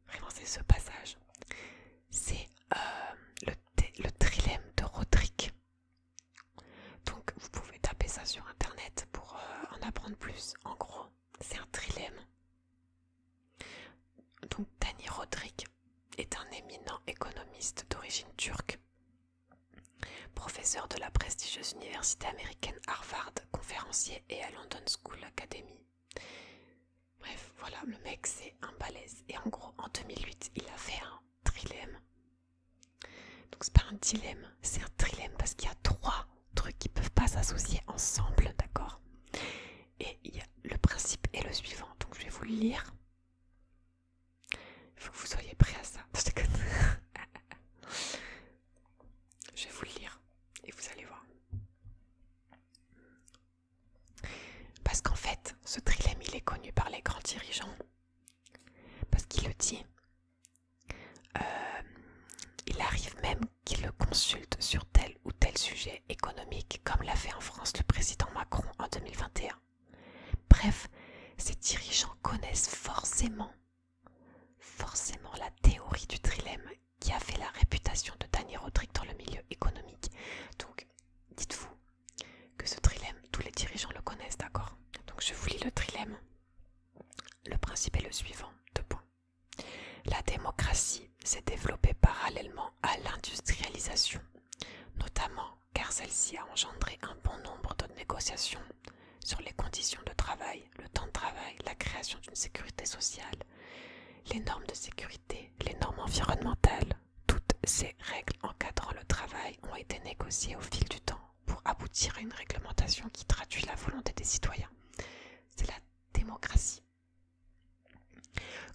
S1: vraiment c'est ce passage, c'est le trilemme ça sur internet pour en apprendre plus. En gros, c'est un trilemme. Donc Dani Rodrik est un éminent économiste d'origine turque, professeur de la prestigieuse université américaine Harvard, conférencier et à London School Academy. Bref, voilà, le mec c'est un balèze. Et en gros, en 2008, il a fait un trilemme. Donc c'est pas un dilemme, c'est un trilemme parce qu'il y a 3 trucs qui peuvent pas s'associer ensemble, d'accord? Et le principe est le suivant, donc je vais vous le lire. Il faut que vous soyez prêts à ça. Je déconne. Je vais vous le lire et vous allez voir. Parce qu'en fait, ce trilemme, il est connu par les grands dirigeants. Parce qu'il le dit. Il arrive même qu'il le consulte sur tel ou tel sujet économique, comme l'a fait en France le président Macron en 2021. Bref, ces dirigeants connaissent forcément la théorie du trilemme qui a fait la réputation de Dani Rodrik dans le milieu économique. Donc, dites-vous que ce trilemme, tous les dirigeants le connaissent, d'accord? Donc, je vous lis le trilemme. Le principe est le suivant, 2 points. La démocratie s'est développée parallèlement à l'industrialisation, notamment car celle-ci a engendré un bon nombre de négociations sur les conditions de travail, le temps de travail, la création d'une sécurité sociale, les normes de sécurité, les normes environnementales. Toutes ces règles encadrant le travail ont été négociées au fil du temps pour aboutir à une réglementation qui traduit la volonté des citoyens. C'est la démocratie.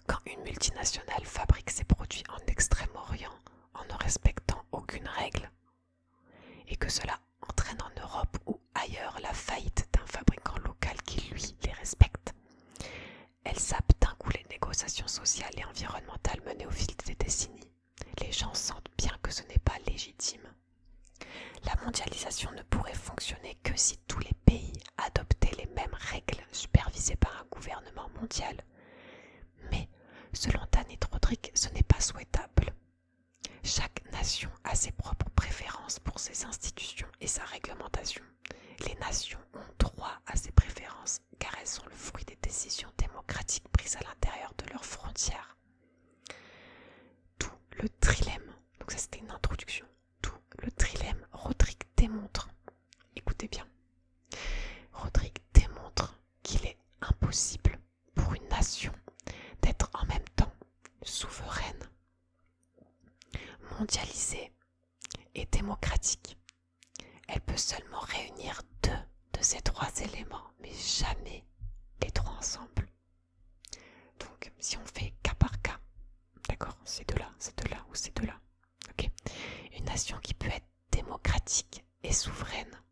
S1: Quand une multinationale fabrique ses produits en Extrême-Orient en ne respectant aucune règle, et que cela entraîne en Europe ou ailleurs la faillite d'un fabricant local qui, lui, les respecte, elle sape d'un coup les négociations sociales et environnementales menées au fil des décennies. Les gens sentent bien que ce n'est pas légitime. La mondialisation ne pourrait fonctionner que si tous les pays adoptaient les mêmes règles supervisées par un gouvernement mondial. Mais, selon Dani Rodrik, ce n'est pas souhaitable. Chaque nation a ses propres préférences pour ses institutions et sa réglementation. Les nations ont droit à ces préférences car elles sont le fruit des décisions démocratiques prises à l'intérieur de leurs frontières. Tout le trilemme, donc ça c'était une introduction, tout le trilemme, Rodrik démontre, écoutez bien, Rodrik démontre qu'il est impossible pour une nation d'être en même temps souveraine, mondialisée et démocratique. Elle peut seulement réunir 2 de ces 3 éléments, mais jamais les 3 ensemble. Donc, si on fait cas par cas, d'accord, c'est de là ou c'est de là, ok. Une nation qui peut être démocratique et souveraine.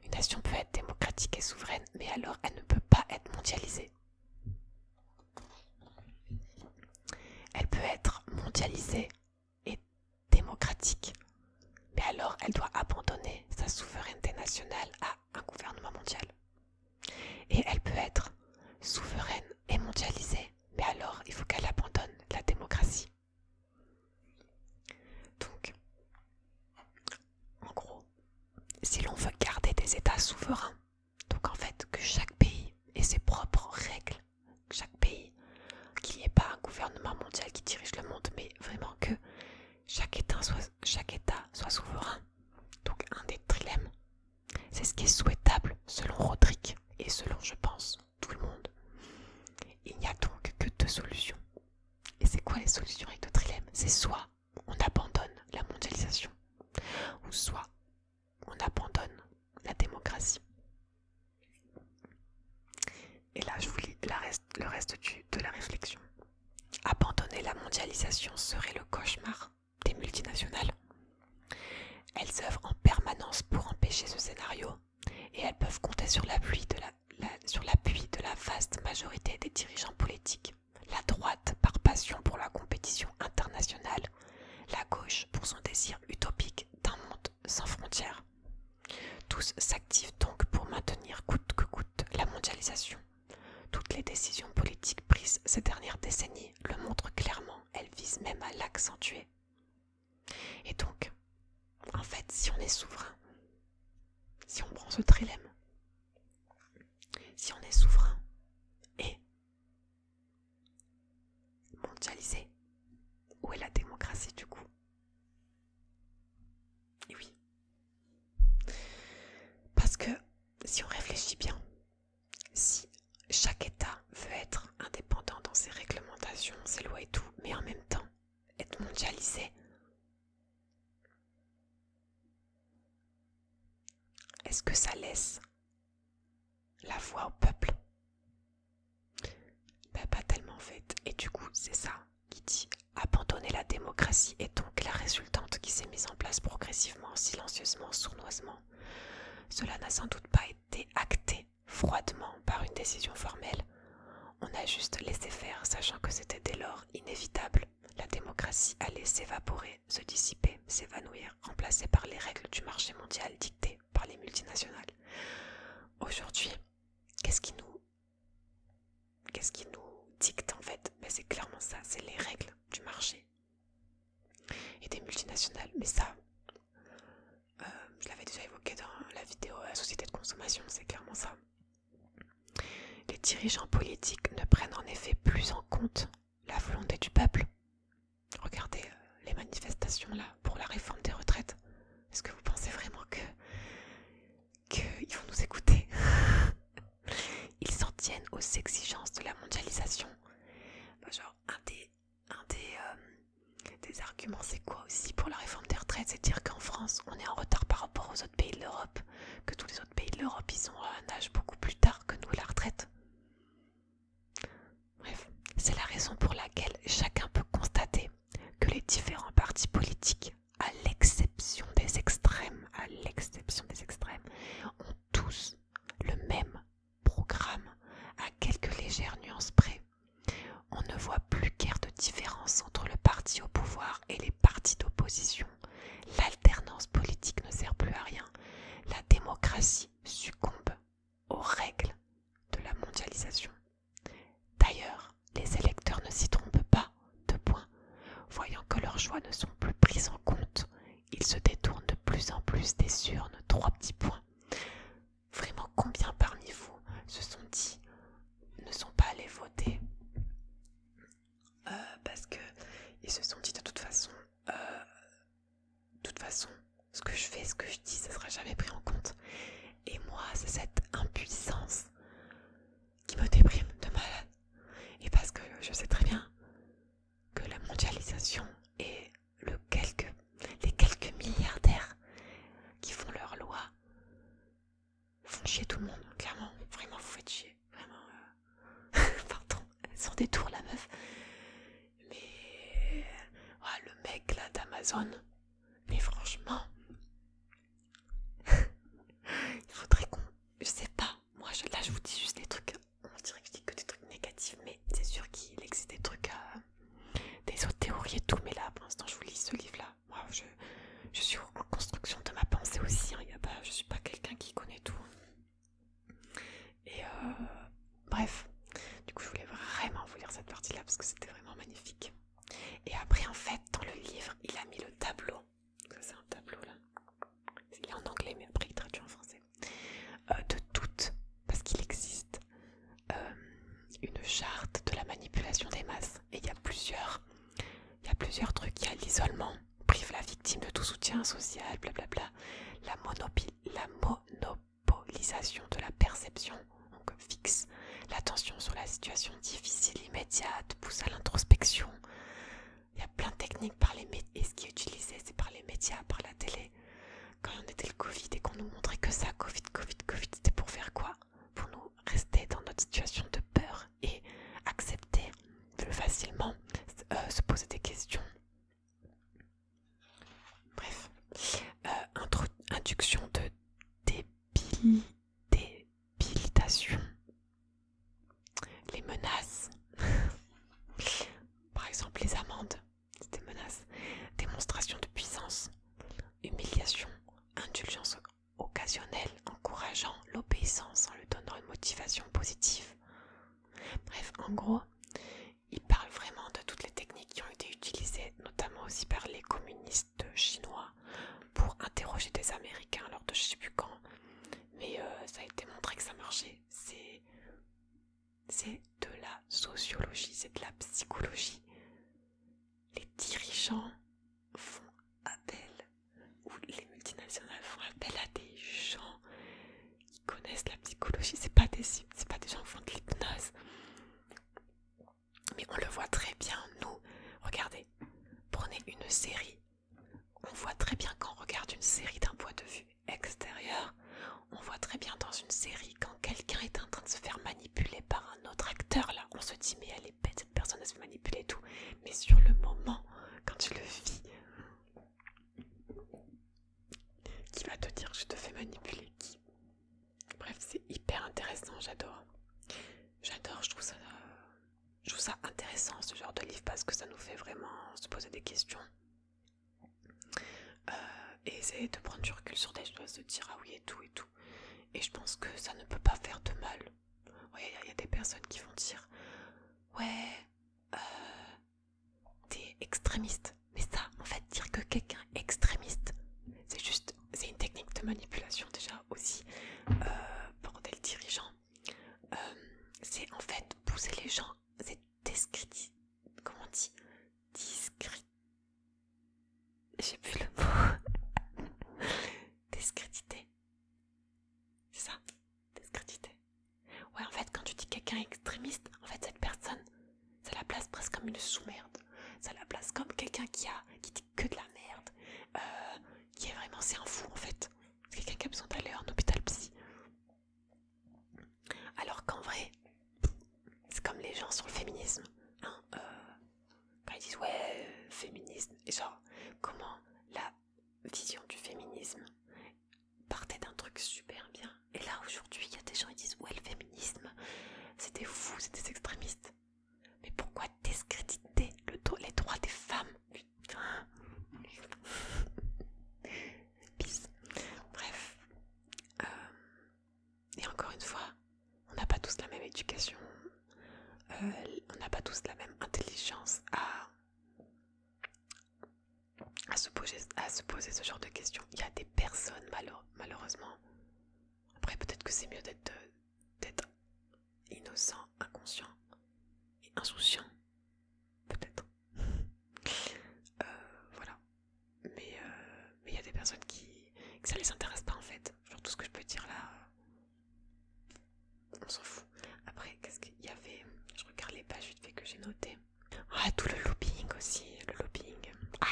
S1: Une nation peut être démocratique et souveraine, mais alors elle ne peut pas être mondialisée. Elle peut être mondialisée et démocratique, mais alors elle doit abandonner sa souveraineté nationale à un gouvernement mondial. Et elle peut être souveraine et mondialisée, mais alors il faut qu'elle abandonne la démocratie. Donc, en gros, si l'on veut garder des États souverains, donc en fait que chaque pays ait ses propres règles, chaque pays, qu'il n'y ait pas un gouvernement mondial qui dirige le monde, mais vraiment que chaque État soit souverain. Donc un des trilemmes, c'est ce qui est souhaitable selon Rodrik et selon, je pense, tout le monde. Il n'y a donc que 2 solutions. Et c'est quoi les solutions avec le trilemme? C'est soit on abandonne la mondialisation, ou soit on abandonne la démocratie. Et là, je vous lis le reste de la réflexion. Abandonner la mondialisation serait le cauchemar des multinationales. Elles œuvrent en permanence pour empêcher ce scénario et elles peuvent compter sur l'appui de la vaste majorité des dirigeants politiques. La droite par passion pour la compétition internationale, la gauche pour son désir utopique d'un monde sans frontières. Tous s'activent donc pour maintenir coûte que coûte la mondialisation. Toutes les décisions politiques prises ces dernières décennies le montrent clairement, elles visent même à l'accentuer. Et donc, en fait, si on est souverain, si on prend ce trilemme, si on est souverain et mondialisé, où est la démocratie du coup? Et oui. Parce que si on réfléchit bien, si chaque État veut être indépendant dans ses réglementations, ses lois et tout, mais en même temps être mondialisé, est-ce que ça laisse la voix au peuple? Ben, pas tellement en fait. Et du coup, c'est ça qui dit abandonner la démocratie et donc la résultante qui s'est mise en place progressivement, silencieusement, sournoisement. Cela n'a sans doute pas été acté froidement par une décision formelle. On a juste laissé faire, sachant que c'était dès lors inévitable. La démocratie allait s'évaporer, se dissiper, s'évanouir, remplacée par les règles du marché mondial dictées par les multinationales. Aujourd'hui, qu'est-ce qui nous dicte en fait? Ben, c'est clairement ça, c'est les règles du marché et des multinationales. Mais ça, je l'avais déjà évoqué dans la vidéo La société de consommation, c'est clairement ça. Les dirigeants politiques ne prennent en effet plus en compte la volonté du peuple. Regardez les manifestations là pour la réforme des retraites. Est-ce que vous pensez vraiment qu'ils vont nous écouter? Ils s'en tiennent aux exigences de la mondialisation. Genre des arguments, c'est quoi aussi pour la réforme des retraites? C'est de dire qu'en France on est en retard par rapport aux autres pays de l'Europe, que tous les autres pays de l'Europe ils ont un âge beaucoup plus tard que nous la retraite. Bref, c'est la raison pour laquelle chacun peut constater que les différents partis politiques, à l'exception des extrêmes, ont tous le même programme, à quelques légères nuances près. On ne voit plus guère de différence entre le parti au pouvoir et les partis d'opposition. L'alternance politique ne sert plus à rien. La démocratie succombe aux règles de la mondialisation. D'ailleurs, les électeurs ne s'y trompent pas, deux points. Voyant que leurs choix ne sont plus pris en compte, ils se détournent de plus en plus des urnes, trois petits points. Vraiment, combien parmi vous se sont dit ne sont pas allés voter parce que ils se sont dit de toute façon, ce que je fais, ce que je dis, ça sera jamais pris en compte. Et moi, c'est cette impuissance qui me déprime de malade. Et parce que je sais très bien que la mondialisation et les quelques milliardaires qui font leurs lois font chier tout le monde, clairement. Vraiment, vous faites chier. Vraiment, pardon, sur des tours la meuf. Mais le mec là d'Amazon, mais franchement, il faudrait qu'on... Je sais pas, moi là je vous dis juste des trucs, on dirait que je dis que des trucs négatifs, mais c'est sûr qu'il existe des trucs, des autres théories et tout, mais là pour l'instant je vous lis ce livre là. Moi je suis en construction de ma pensée aussi, hein, je suis pas quelqu'un qui connaît tout. Et bref, du coup je voulais vraiment vous lire cette partie là parce que c'était vraiment magnifique. Et après en fait dans le livre il a mis le tableau, ça c'est un tableau là, il est en anglais mais après il traduit en français, de toutes, parce qu'il existe une charte de la manipulation des masses et il y a plusieurs trucs. Il y a l'isolement, prive la victime de tout soutien social, blablabla, la monopolisation de la perception, donc fixe, l'attention sur la situation difficile immédiate, pousse à l'introspection. Il y a plein de techniques et ce qui est utilisé c'est par les médias, par la télé. Quand on était le Covid et qu'on nous montrait que ça, Covid, c'était pour faire quoi? Pour nous rester dans notre situation de peur et accepter plus facilement, se poser des questions. Bref, induction de débilitation, les menaces, par exemple les amendes, c'est des menaces, démonstration de puissance, humiliation, indulgence occasionnelle, encourageant l'obéissance en lui donnant une motivation positive. Bref, en gros, il parle vraiment de toutes les techniques qui ont été utilisées, notamment aussi par les communistes chinois, pour interroger des Américains lors de je sais plus quand, ça intéressant, ce genre de livre, parce que ça nous fait vraiment se poser des questions. Et essayer de prendre du recul sur des choses, de dire ah oui et tout et tout. Et je pense que ça ne peut pas faire de mal. Il y a des personnes qui vont dire ouais, t'es extrémiste. Mais ça, en fait, dire que quelqu'un est extrémiste, c'est une technique de manipulation déjà aussi pour des dirigeants. C'est en fait pousser les gens, c'est comment on dit, j'ai plus le mot. Discréditer. C'est ça, discréditer. Ouais, en fait, quand tu dis quelqu'un extrémiste, en fait, cette personne, ça la place presque comme une sous-merde. Ça la place comme quelqu'un qui dit que de la merde. Qui est vraiment, c'est un fou en fait. C'est quelqu'un qui a besoin d'aller en hôpital psy. Alors qu'en vrai, c'est comme les gens sur le féminisme. Hein, quand ils disent ouais, féminisme. Et genre, comment la vision du féminisme partait d'un truc super bien. Et là aujourd'hui, il y a des gens qui disent ouais, le féminisme, c'est des fous, c'est des extrémistes. Mais pourquoi discréditer les droits des femmes? Putain. Peace. Bref. Et encore une fois, on n'a pas tous la même éducation. On n'a pas tous la même intelligence à se poser ce genre de questions. Il y a des personnes, malheureusement. Après, peut-être que c'est mieux d'être innocent, inconscient et insouciant. Peut-être. Voilà. Mais il y a des personnes que ça les intéresse pas en fait. Genre tout ce que je peux dire là, on s'en fout. Après, qu'est-ce qu'il y avait? Je regarde les pages vite fait que j'ai notées. Ah, tout le lobbying aussi. Le lobbying. Ah!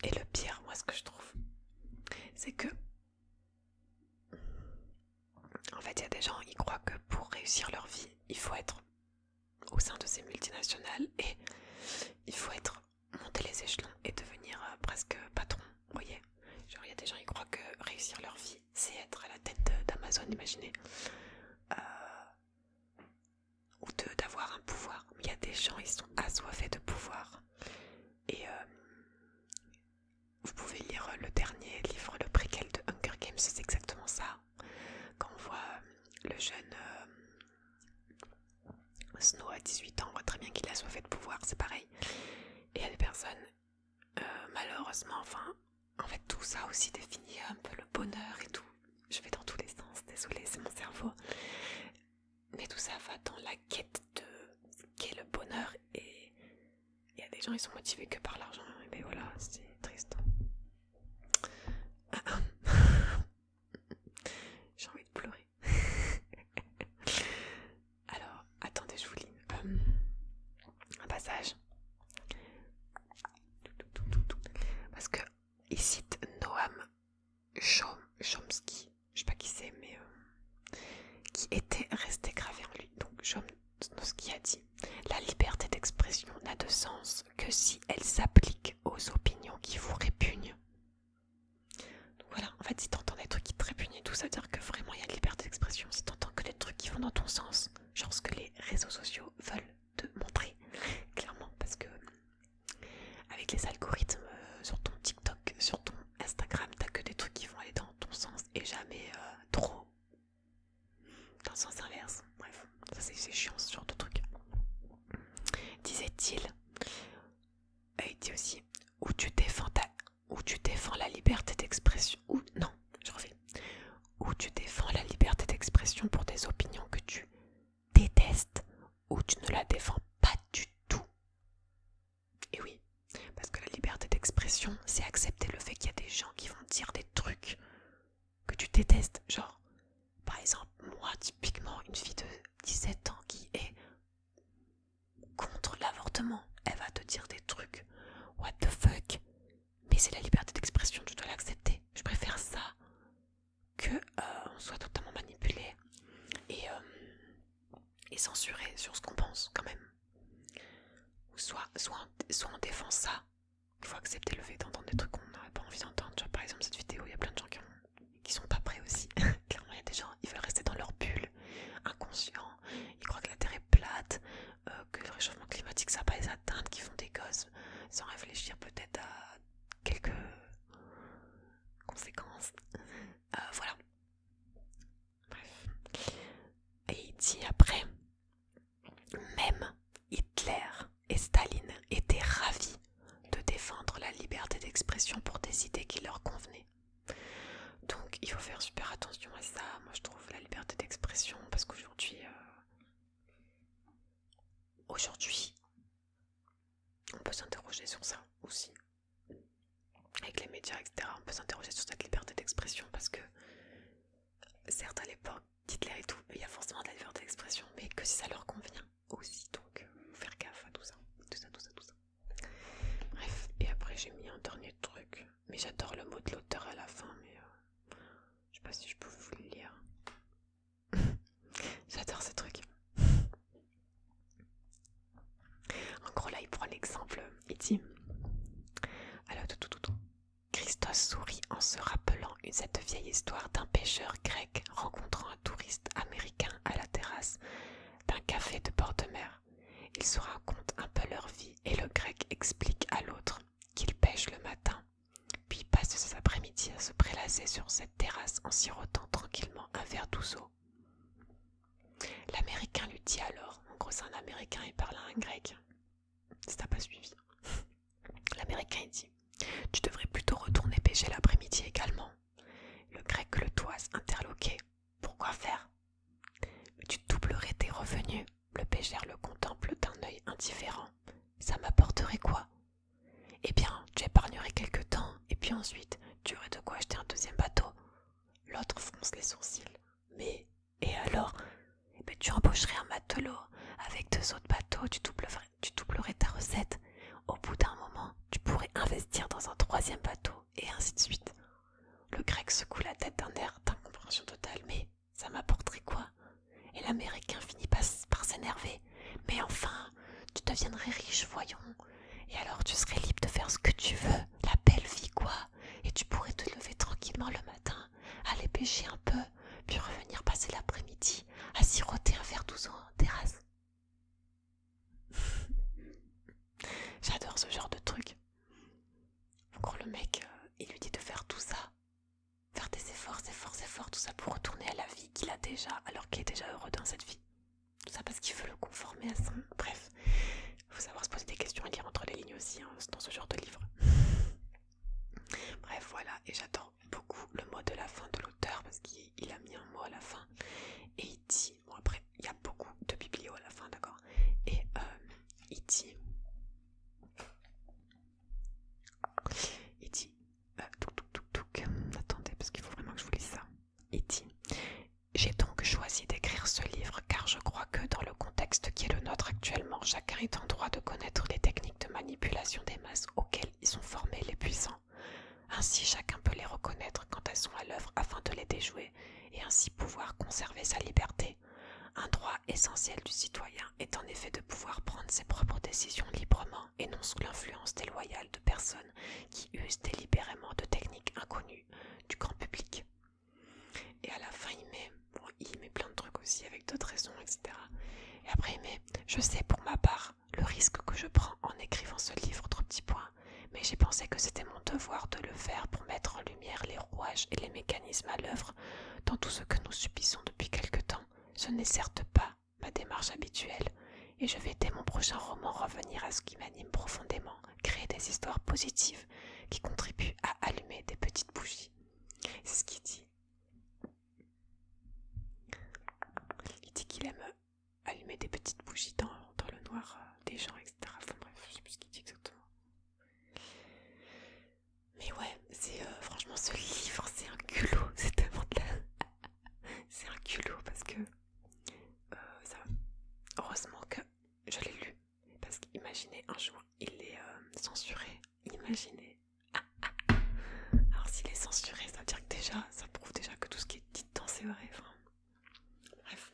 S1: Et le pire, moi, ce que je trouve, c'est que en fait, il y a des gens qui croient que pour réussir leur vie, il faut être au sein de ces multinationales et il faut monter les échelons et devenir presque patron, vous voyez. Genre, il y a des gens qui croient que réussir leur vie, c'est être à la tête d'Amazon, imaginez. Ou d'avoir un pouvoir. Il y a des gens, ils sont assoiffés de pouvoir. Et vous pouvez lire le dernier livre, le préquel de Hunger Games, c'est exactement ça. Quand on voit le jeune Snow à 18 ans, on voit très bien qu'il est assoiffé de pouvoir, c'est pareil. Et il y a des personnes, malheureusement, en fait tout ça aussi définit un peu le bonheur et tout. Je vais dans tous les sens, désolée, c'est mon cerveau. Mais tout ça va dans la quête de ce qu'est le bonheur et il y a des gens, ils sont motivés que par l'argent. Et ben voilà, c'est triste. J'ai envie de pleurer. Alors, attendez, je vous lis un passage. Parce que il cite Noam Chomsky, je sais pas qui c'est, mais qui était resté gravé en lui. Donc Chomsky a dit: la liberté d'expression n'a de sens que si elle s'applique aux opinions qui vous répugnent. Donc voilà, en fait, si t'entends des trucs qui te répugnent et tout, ça veut dire que vraiment il y a de liberté d'expression. Si t'entends que des trucs qui vont dans ton sens, genre ce que les réseaux sociaux veulent te montrer, clairement, parce que avec les algorithmes sur ton TikTok, sur ton Instagram, t'as que des trucs qui vont aller dans ton sens et jamais trop dans le sens inverse. Bref, ça c'est chiant ce genre de truc. Disait-il. Et il dit aussi où tu défends la liberté d'expression. Où tu défends la liberté d'expression pour des opinions que tu détestes ou tu ne la défends pas du tout. Et oui, parce que la liberté d'expression, c'est accepter le fait qu'il y a des gens qui vont dire des trucs que tu détestes. Genre, par exemple, moi, typiquement, une fille de 17 ans qui est contre l'avortement, elle va te dire des trucs what the fuck, mais c'est la liberté d'expression, tu dois l'accepter. Je préfère ça que on soit totalement manipulé et censuré sur ce qu'on pense quand même. Ou soit on défend ça, il faut accepter le fait d'entendre des trucs qu'on n'aurait pas envie d'entendre. Genre, par exemple, cette vidéo, il y a plein de gens qui sont pas prêts aussi. Clairement, il y a des gens, ils veulent rester dans inconscients, ils croient que la Terre est plate, que le réchauffement climatique ça va pas les atteindre, qu'ils font des gosses sans réfléchir peut-être à quelques conséquences. Voilà. Bref. Et il dit après, même Hitler et Staline étaient ravis de défendre la liberté d'expression pour des idées qui leur convenaient. Donc il faut faire super attention à ça, moi je trouve, la liberté d'expression, parce qu'aujourd'hui, on peut s'interroger sur ça aussi. Avec les médias, etc., on peut s'interroger sur cette liberté d'expression, parce que certes à l'époque, Hitler et tout, il y a forcément de la liberté d'expression, mais que si ça leur convient aussi, donc faut faire gaffe à tout ça. Bref, et après j'ai mis un dernier truc, mais j'adore le mot de l'auteur à la fin, mais je sais pas si je peux vous le lire. J'adore ce truc. En gros là il prend l'exemple, il dit alors Christos sourit en se rappelant cette vieille histoire d'un pêcheur grec rencontrant un touriste américain à la terrasse d'un café de bord de mer. Ils se racontent un peu leur vie et le grec explique à l'autre qu'il pêche le matin, puis passe ses après-midi à se prélasser sur cette terrasse en sirotant tranquillement un verre d'ouzo. L'américain lui dit alors, en gros c'est un américain, il parle à un grec, si t'as pas suivi. L'américain il dit, tu devrais plutôt retourner pêcher l'après-midi également. Le grec le toise interloqué, pourquoi faire? Tu doublerais tes revenus. Le pêcheur le contemple d'un œil indifférent. Ça m'apporterait quoi? Eh bien, tu épargnerais quelque temps, et puis ensuite, tu aurais de quoi acheter un deuxième bateau. L'autre fronce les sourcils. Mais, et alors? Eh bien, tu embaucherais un matelot. Avec 2 autres bateaux, tu doublerais ta recette. Au bout d'un moment, tu pourrais investir dans un 3e bateau, et ainsi de suite. Le grec secoue la tête d'un air d'incompréhension totale. Mais, ça m'apporterait quoi? Et l'américain finit par s'énerver. Mais enfin, tu deviendrais riche, voyons. Et alors tu serais libre de faire ce que tu veux, la belle vie quoi. Et tu pourrais te lever tranquillement le matin, aller pêcher un peu, puis revenir passer l'après-midi à siroter un verre d'ouzo en terrasse. J'adore ce genre de truc. En gros le mec, il lui dit de faire tout ça. Faire des efforts, tout ça pour retourner à la vie qu'il a déjà, alors qu'il est déjà heureux dans cette vie. Tout ça parce qu'il veut le conformer à ça. Bref, il faut savoir se poser des questions et lire entre les lignes aussi dans ce genre de livre. Bref, voilà, et j'adore beaucoup le mot de la fin de l'auteur parce qu'il a mis un mot à la fin et il dit, bon après, il y a beaucoup de biblio à la fin, d'accord, et il dit, attendez parce qu'il faut vraiment que je vous lise ça. Il dit, j'ai donc choisi d'écrire ce livre car je crois que dans le contexte qui est le nôtre actuellement, chacun est en droit de connaître les techniques de manipulation des masses auxquelles ils sont formés les puissants. Ainsi, chacun peut les reconnaître quand elles sont à l'œuvre afin de les déjouer et ainsi pouvoir conserver sa liberté. Un droit essentiel du citoyen est en effet de pouvoir prendre ses propres décisions librement et non sous l'influence déloyale de personnes qui usent délibérément de techniques inconnues du grand public. Et à la fin, il met plein de trucs aussi avec d'autres raisons, etc. Et après, il met « Je sais pour ma part le risque que je prends en écrivant ce livre, 3 petits points, mais j'ai pensé que c'était mon devoir de le faire pour mettre en lumière les rouages et les mécanismes à l'œuvre dans tout ce que nous subissons depuis quelque temps. Ce n'est certes pas ma démarche habituelle, et je vais dès mon prochain roman revenir à ce qui m'anime profondément, créer des histoires positives qui contribuent à allumer des petites bougies. » C'est ce qu'il dit. Il dit qu'il aime allumer des petites bougies dans le noir des gens, etc. Enfin bref, je sais plus ce qu'il dit exactement. Mais ouais, c'est franchement ce livre, c'est un culot, c'est tellement de la... c'est un culot parce que ça... heureusement que je l'ai lu. Parce qu'imaginez un jour, il est censuré. Imaginez. Alors s'il est censuré, ça veut dire que déjà, ça prouve déjà que tout ce qui est dit dedans c'est vrai. Enfin, bref.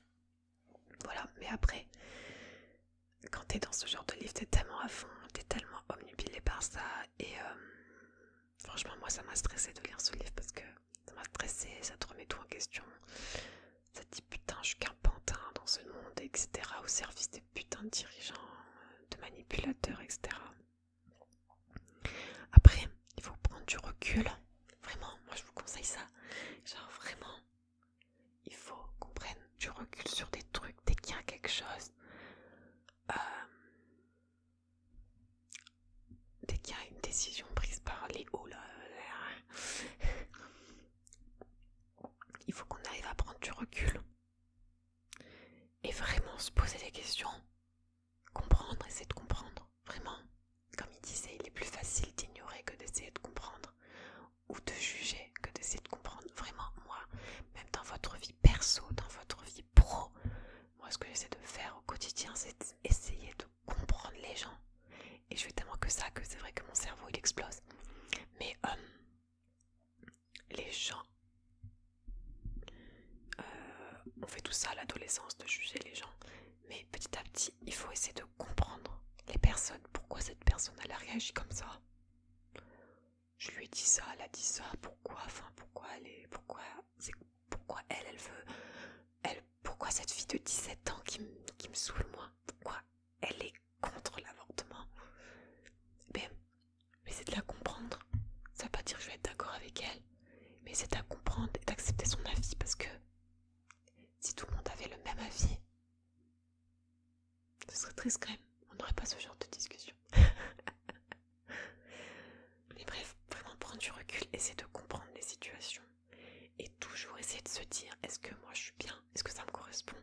S1: Voilà, mais après, quand t'es dans ce genre de livre, t'es tellement à fond, t'es tellement omnubilé par ça, et franchement, moi ça m'a stressé de lire ce livre parce que ça m'a stressé, ça te remet tout en question, ça te dit putain, je suis qu'un pantin dans ce monde, etc., au service des putains de dirigeants, de manipulateurs, etc. Après, il faut prendre du recul. Vraiment, moi je vous conseille ça. Genre vraiment, il faut qu'on prenne du recul sur des trucs dès qu'il y a quelque chose. Dès qu'il y a une décision prise par les hauts là, il faut qu'on arrive à prendre du recul et vraiment se poser des questions, comprendre, essayer de comprendre. Vraiment, comme il disait, il est plus facile d'ignorer que d'essayer de comprendre, ou de juger que d'essayer de comprendre. Vraiment, moi, même dans votre vie perso, dans votre vie pro, moi ce que j'essaie de faire au quotidien, c'est essayer de comprendre les gens. Et je fais tellement que ça que c'est vrai que mon cerveau il explose. Mais les gens, on fait tout ça à l'adolescence, de juger les gens. Mais petit à petit, il faut essayer de comprendre les personnes. Pourquoi cette personne elle a réagi comme ça? Je lui ai dit ça, elle a dit ça. Pourquoi? Enfin, pourquoi elle veut. Pourquoi cette fille de 17 ans qui me saoule moi? Pourquoi elle est contre l'avortement? Mais c'est de la comprendre. Ça veut pas dire que je vais être d'accord avec elle, mais c'est à comprendre et d'accepter son avis, parce que si tout le monde avait le même avis, ce serait triste quand même. On n'aurait pas ce genre de discussion. Mais bref, vraiment prendre du recul, essayer de comprendre les situations et toujours essayer de se dire, est-ce que moi je suis bien? Est-ce que ça me correspond?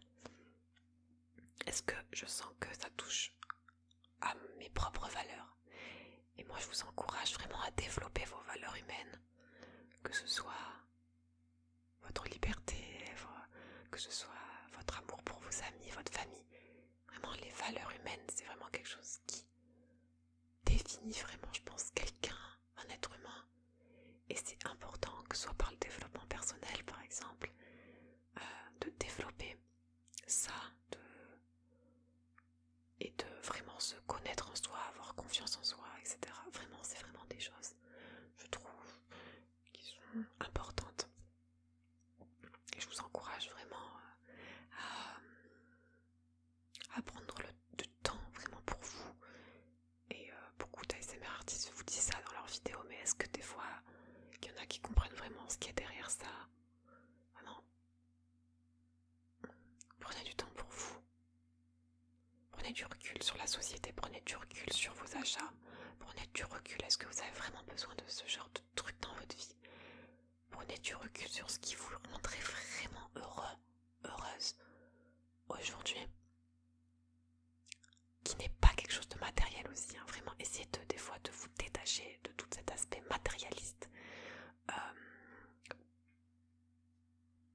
S1: Est-ce que je sens que ça touche à mes propres valeurs? Et moi je vous encourage vraiment à développer vos valeurs humaines, que ce soit votre liberté, que ce soit votre amour pour vos amis, votre famille. Vraiment, les valeurs humaines, c'est vraiment quelque chose qui définit vraiment, je pense, quelqu'un, un être humain. Et c'est important, que ce soit par le développement personnel, par exemple, de développer ça, et de vraiment se connaître en soi, avoir confiance en soi, etc. Vraiment, c'est vraiment des choses, je trouve, qui sont importantes. Et je vous encourage vraiment à prendre le temps vraiment pour vous. Et beaucoup d'ASMR artistes vous disent ça dans leurs vidéos, mais est-ce que des fois il y en a qui comprennent vraiment ce qu'il y a derrière ça? Vraiment, prenez du temps pour vous. Prenez du recul sur la société, prenez du recul sur vos achats, prenez du recul. Est-ce que vous avez vraiment besoin de ce genre de truc dans votre vie? Prenez du recul sur ce qui vous rendrait vraiment heureux, heureuse aujourd'hui, qui n'est pas quelque chose de matériel aussi, hein. Vraiment, essayez des fois de vous détacher de tout cet aspect matérialiste.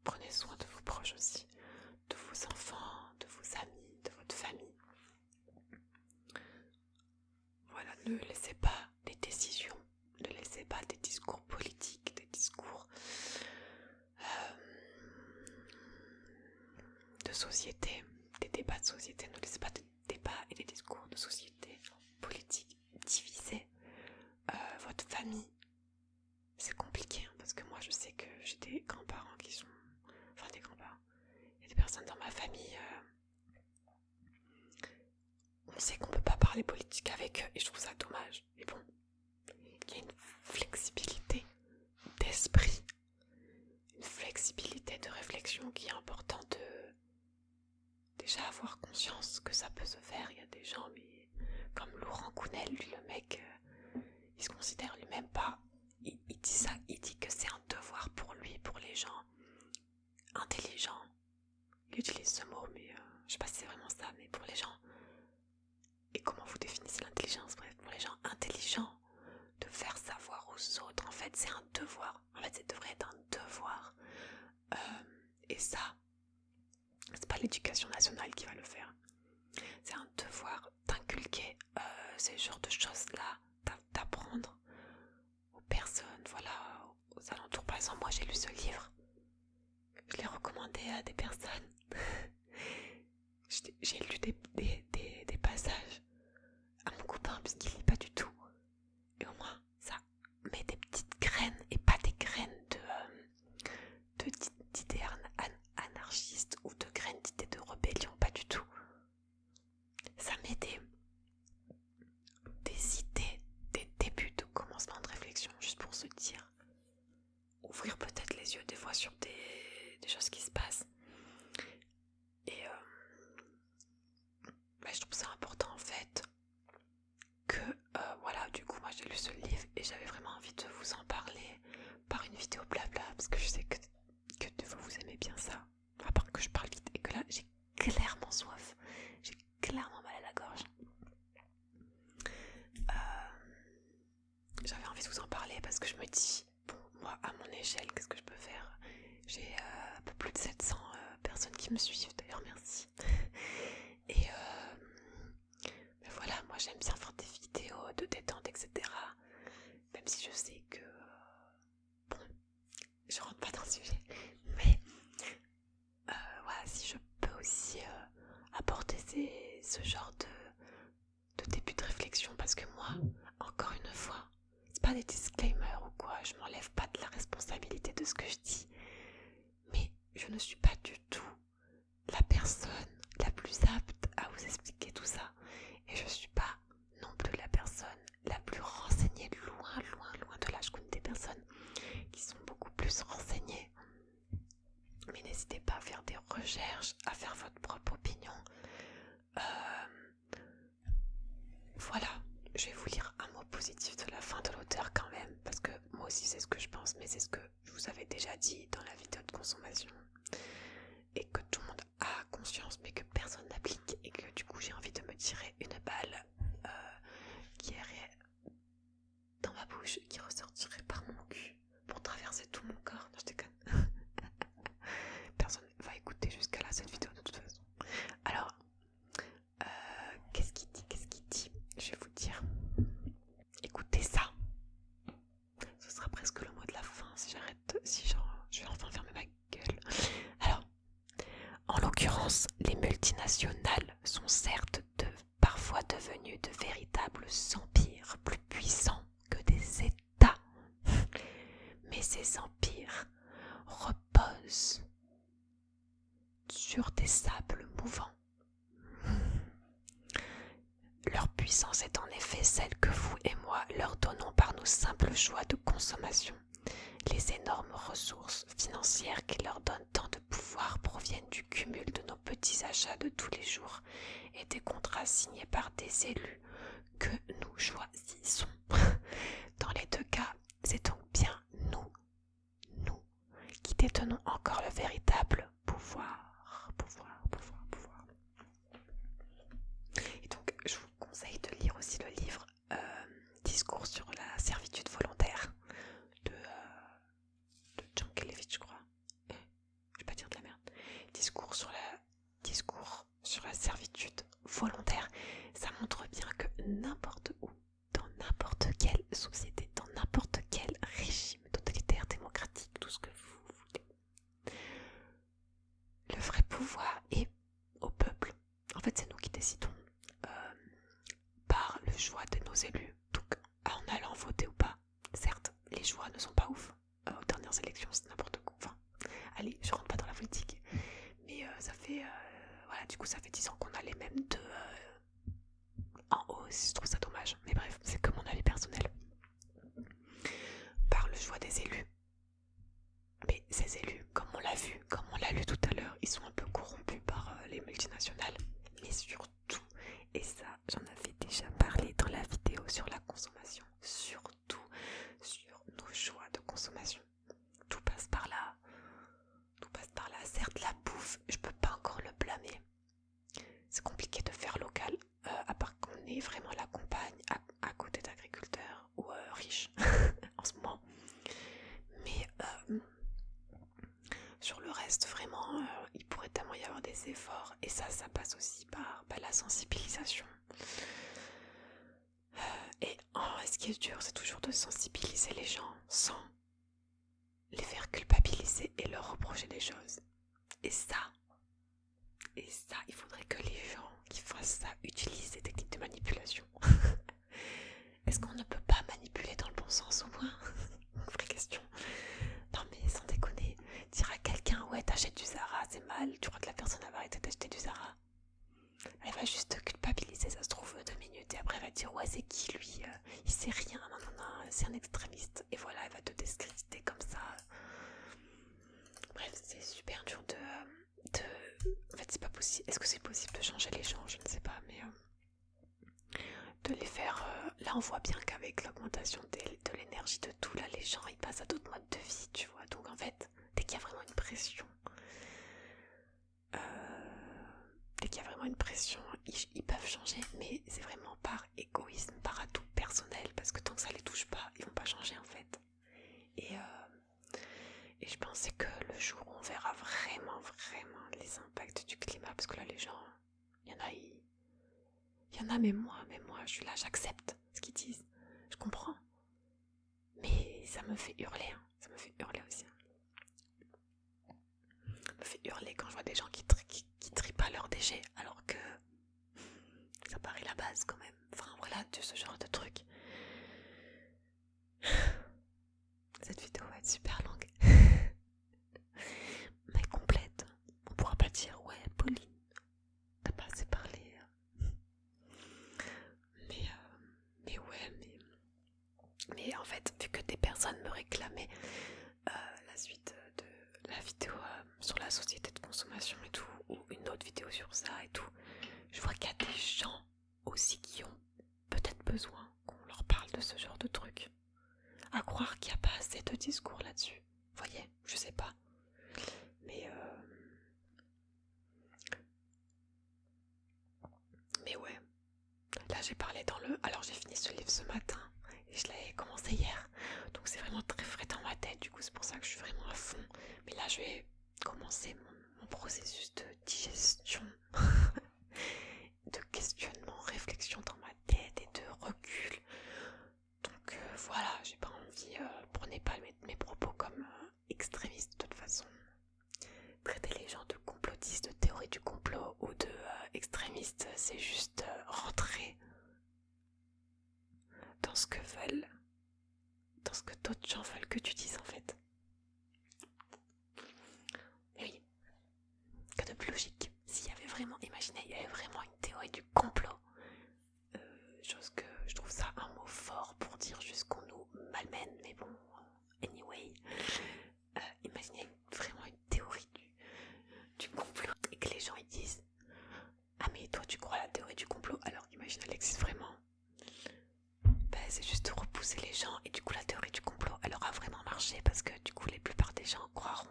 S1: Prenez soin de vos proches aussi, de vos enfants, de vos amis, de votre famille. Voilà, ne laissez pas des décisions, ne laissez pas des discours politiques, des discours de société, des débats de société, ne laissez pas des débats et des discours de société politique diviser votre famille. C'est compliqué, hein, parce que moi je sais que j'ai des grands-parents qui sont... Enfin des grands-parents. Il y a des personnes dans ma famille... on sait qu'on peut pas parler politique avec eux et je trouve ça dommage. Mais bon, il y a une flexibilité d'esprit, une flexibilité de réflexion qui est importante de déjà avoir conscience que ça peut se faire. Il y a des gens, mais comme Laurent Gounel, lui le mec, il se considère lui-même pas. Il dit ça, il dit que c'est un devoir pour lui, pour les gens intelligents. Il utilise ce mot, mais je sais pas si c'est vraiment ça, mais pour les gens. Et comment vous définissez l'intelligence? Bref, pour les gens intelligents, de faire savoir aux autres, en fait, c'est un devoir. En fait, ça devrait être un devoir. Et ça, c'est pas l'éducation nationale qui va le faire. C'est un devoir d'inculquer ces genres de choses-là, d'apprendre aux personnes, voilà, aux alentours. Par exemple, moi j'ai lu ce livre, je l'ai recommandé à des personnes. J'ai lu des passages à mon copain puisqu'il lit pas du tout. Et au moins, ça met des petites graines et pas des graines d'idées anarchistes ou de graines d'idées de rebelles. vidéos blabla, parce que je sais que vous aimez bien ça. À part que je parle vite et que là, j'ai clairement soif. J'ai clairement mal à la gorge. J'avais envie de vous en parler parce que je me dis, bon, moi, à mon échelle, qu'est-ce que je peux faire? J'ai un peu plus de 700 personnes qui me suivent, d'ailleurs, merci. Et mais voilà, moi j'aime bien faire des vidéos de détente, etc. Même si je sais que bon, je rentre pas dans le sujet. Mais voilà, si je peux aussi apporter ce genre de début de réflexion, parce que moi, encore une fois, c'est pas des disclaimers ou quoi, je m'enlève pas de la responsabilité de ce que je dis, mais je ne suis pas du tout la personne la plus apte à vous expliquer tout ça, et je suis pas non plus la personne la plus renseignée, loin de là. Je connais des personnes qui sont beaucoup plus renseignées, mais n'hésitez pas à faire des recherches, à faire votre propre opinion. Voilà, je vais vous lire un mot positif de la fin de l'auteur quand même, parce que moi aussi c'est ce que je pense, mais c'est ce que je vous avais déjà dit dans la vidéo de consommation, et que tout le monde a conscience, mais que personne n'applique, et que du coup j'ai envie de me tirer une balle qui irait dans ma bouche, qui ressortirait par mon cul pour traverser tout mon corps. Non, je déconne. Personne va écouter jusqu'à là cette vidéo de toute façon. Alors, qu'est-ce qu'il dit? Je vais vous dire. Écoutez ça. Ce sera presque le mot de la fin si je vais enfin fermer ma gueule. Alors, en l'occurrence, les multinationales sont certes parfois devenues de véritables empires plus puissants que des États. Mais ces empires reposent sur des sables mouvants. Leur puissance est en effet celle que vous et moi leur donnons par nos simples choix de consommation. Les énormes ressources financières qui leur donnent tant de pouvoir proviennent du cumul de nos petits achats de tous les jours et des contrats signés par des élus que nous choisissons. Dans les deux cas, c'est donc bien nous qui détenons encore le véritable pouvoir. Et donc, je vous conseille de lire aussi le livre Discours sur la servitude volontaire de Jankélévitch, je crois. Je vais pas dire de la merde. Discours sur la servitude volontaire. Ça montre bien que n'importe où, dans n'importe quelle société, dans n'importe quel régime totalitaire, démocratique, tout ce que vous voulez, le vrai pouvoir est au peuple. En fait, c'est nous qui décidons par le choix de nos élus. Donc, en allant voter ou pas, certes, les choix ne sont pas ouf. Aux dernières élections, c'est n'importe quoi. Enfin, allez, je rentre pas dans la politique. Mais ça fait... voilà, du coup, ça fait 10 ans qu'on a les mêmes deux en haut. Je trouve ça dommage. Mais bref, c'est que mon avis personnel. Par le choix des élus. Mais ces élus, comme on l'a lu tout à l'heure, ils sont un peu corrompus par les multinationales. Mais surtout, et ça, j'en avais déjà parlé dans la vidéo sur la consommation, surtout sur nos choix de consommation. Tout passe par là. Certes, la bouffe, je peux pas encore le blâmer. C'est compliqué de faire local, à part qu'on est vraiment à la campagne, à côté d'agriculteurs ou riches en ce moment. Mais sur le reste, vraiment, il pourrait tellement y avoir des efforts. Et ça passe aussi par la sensibilisation. Et ce qui est dur, c'est toujours de sensibiliser les gens sans les faire culpabiliser et leur reprocher des choses. Et ça, il faudrait que les gens qui fassent ça utilisent des techniques de manipulation. Est-ce qu'on ne peut pas manipuler dans le bon sens au moins? Vraie question. Non mais sans déconner, dire à quelqu'un ouais t'achètes du Zara, c'est mal, tu crois que la personne va arrêter d'acheter du Zara? Elle va juste culpabiliser, ça se trouve 2 minutes, et après elle va dire ouais c'est qui lui, il sait rien, non, c'est un extrémiste, et voilà elle va te discréditer comme ça. Bref, c'est super dur de... En fait c'est pas possible, est-ce que c'est possible de changer les gens? Je ne sais pas, mais de les faire... Là on voit bien qu'avec l'augmentation de l'énergie de tout. Là, les gens, ils passent à d'autres modes de vie, tu vois. Donc en fait, dès qu'il y a vraiment une pression, ils peuvent changer, mais c'est vraiment par égoïsme, par atout personnel, parce que tant que ça les touche pas, ils vont pas changer en fait. Et je pensais que le jour où on verra vraiment les impacts du climat, parce que là les gens, il y en a, même moi, je suis là, j'accepte ce qu'ils disent, je comprends, mais ça me fait hurler, hein. Ça me fait hurler aussi. Ça me fait hurler quand je vois des gens qui trient pas leurs déchets, alors que ça paraît la base quand même. Enfin voilà, de ce genre de truc. Cette vidéo va être super longue. Mais complète. On pourra pas dire ouais, Pauline, t'as pas assez parlé. Mais ouais, mais en fait, vu que des personnes me réclamaient la suite de la vidéo sur la société de consommation et tout, ou une autre vidéo sur ça et tout, je vois qu'il y a des gens aussi qui ont peut-être besoin qu'on leur parle de ce genre de trucs. À croire qu'il n'y a pas assez de discours là-dessus. Vous voyez, je sais pas. Mais ouais. Là j'ai parlé alors j'ai fini ce livre ce matin et je l'ai commencé hier. Donc c'est vraiment très frais dans ma tête. Du coup c'est pour ça que je suis vraiment à fond. Mais là je vais commencer mon processus de digestion, de questionnement, réflexion dans ma tête et de recul. Donc voilà, j'ai pas envie, prenez pas mes propos comme extrémistes de toute façon. Traiter les gens de complotistes, de théorie du complot ou de extrémistes, c'est juste rentrer dans ce que d'autres gens veulent que tu dises en fait. Mais oui, que de plus logique. S'il y avait vraiment, imaginez, il y avait vraiment une théorie du complot, chose que je trouve ça un mot fort pour dire juste qu'on nous malmène, mais bon, anyway, imaginez vraiment une théorie du complot et que les gens ils disent ah mais toi tu crois à la théorie du complot alors qu'imagine elle existe vraiment. C'est juste de repousser les gens et du coup la théorie du complot elle aura vraiment marché parce que du coup la plupart des gens croiront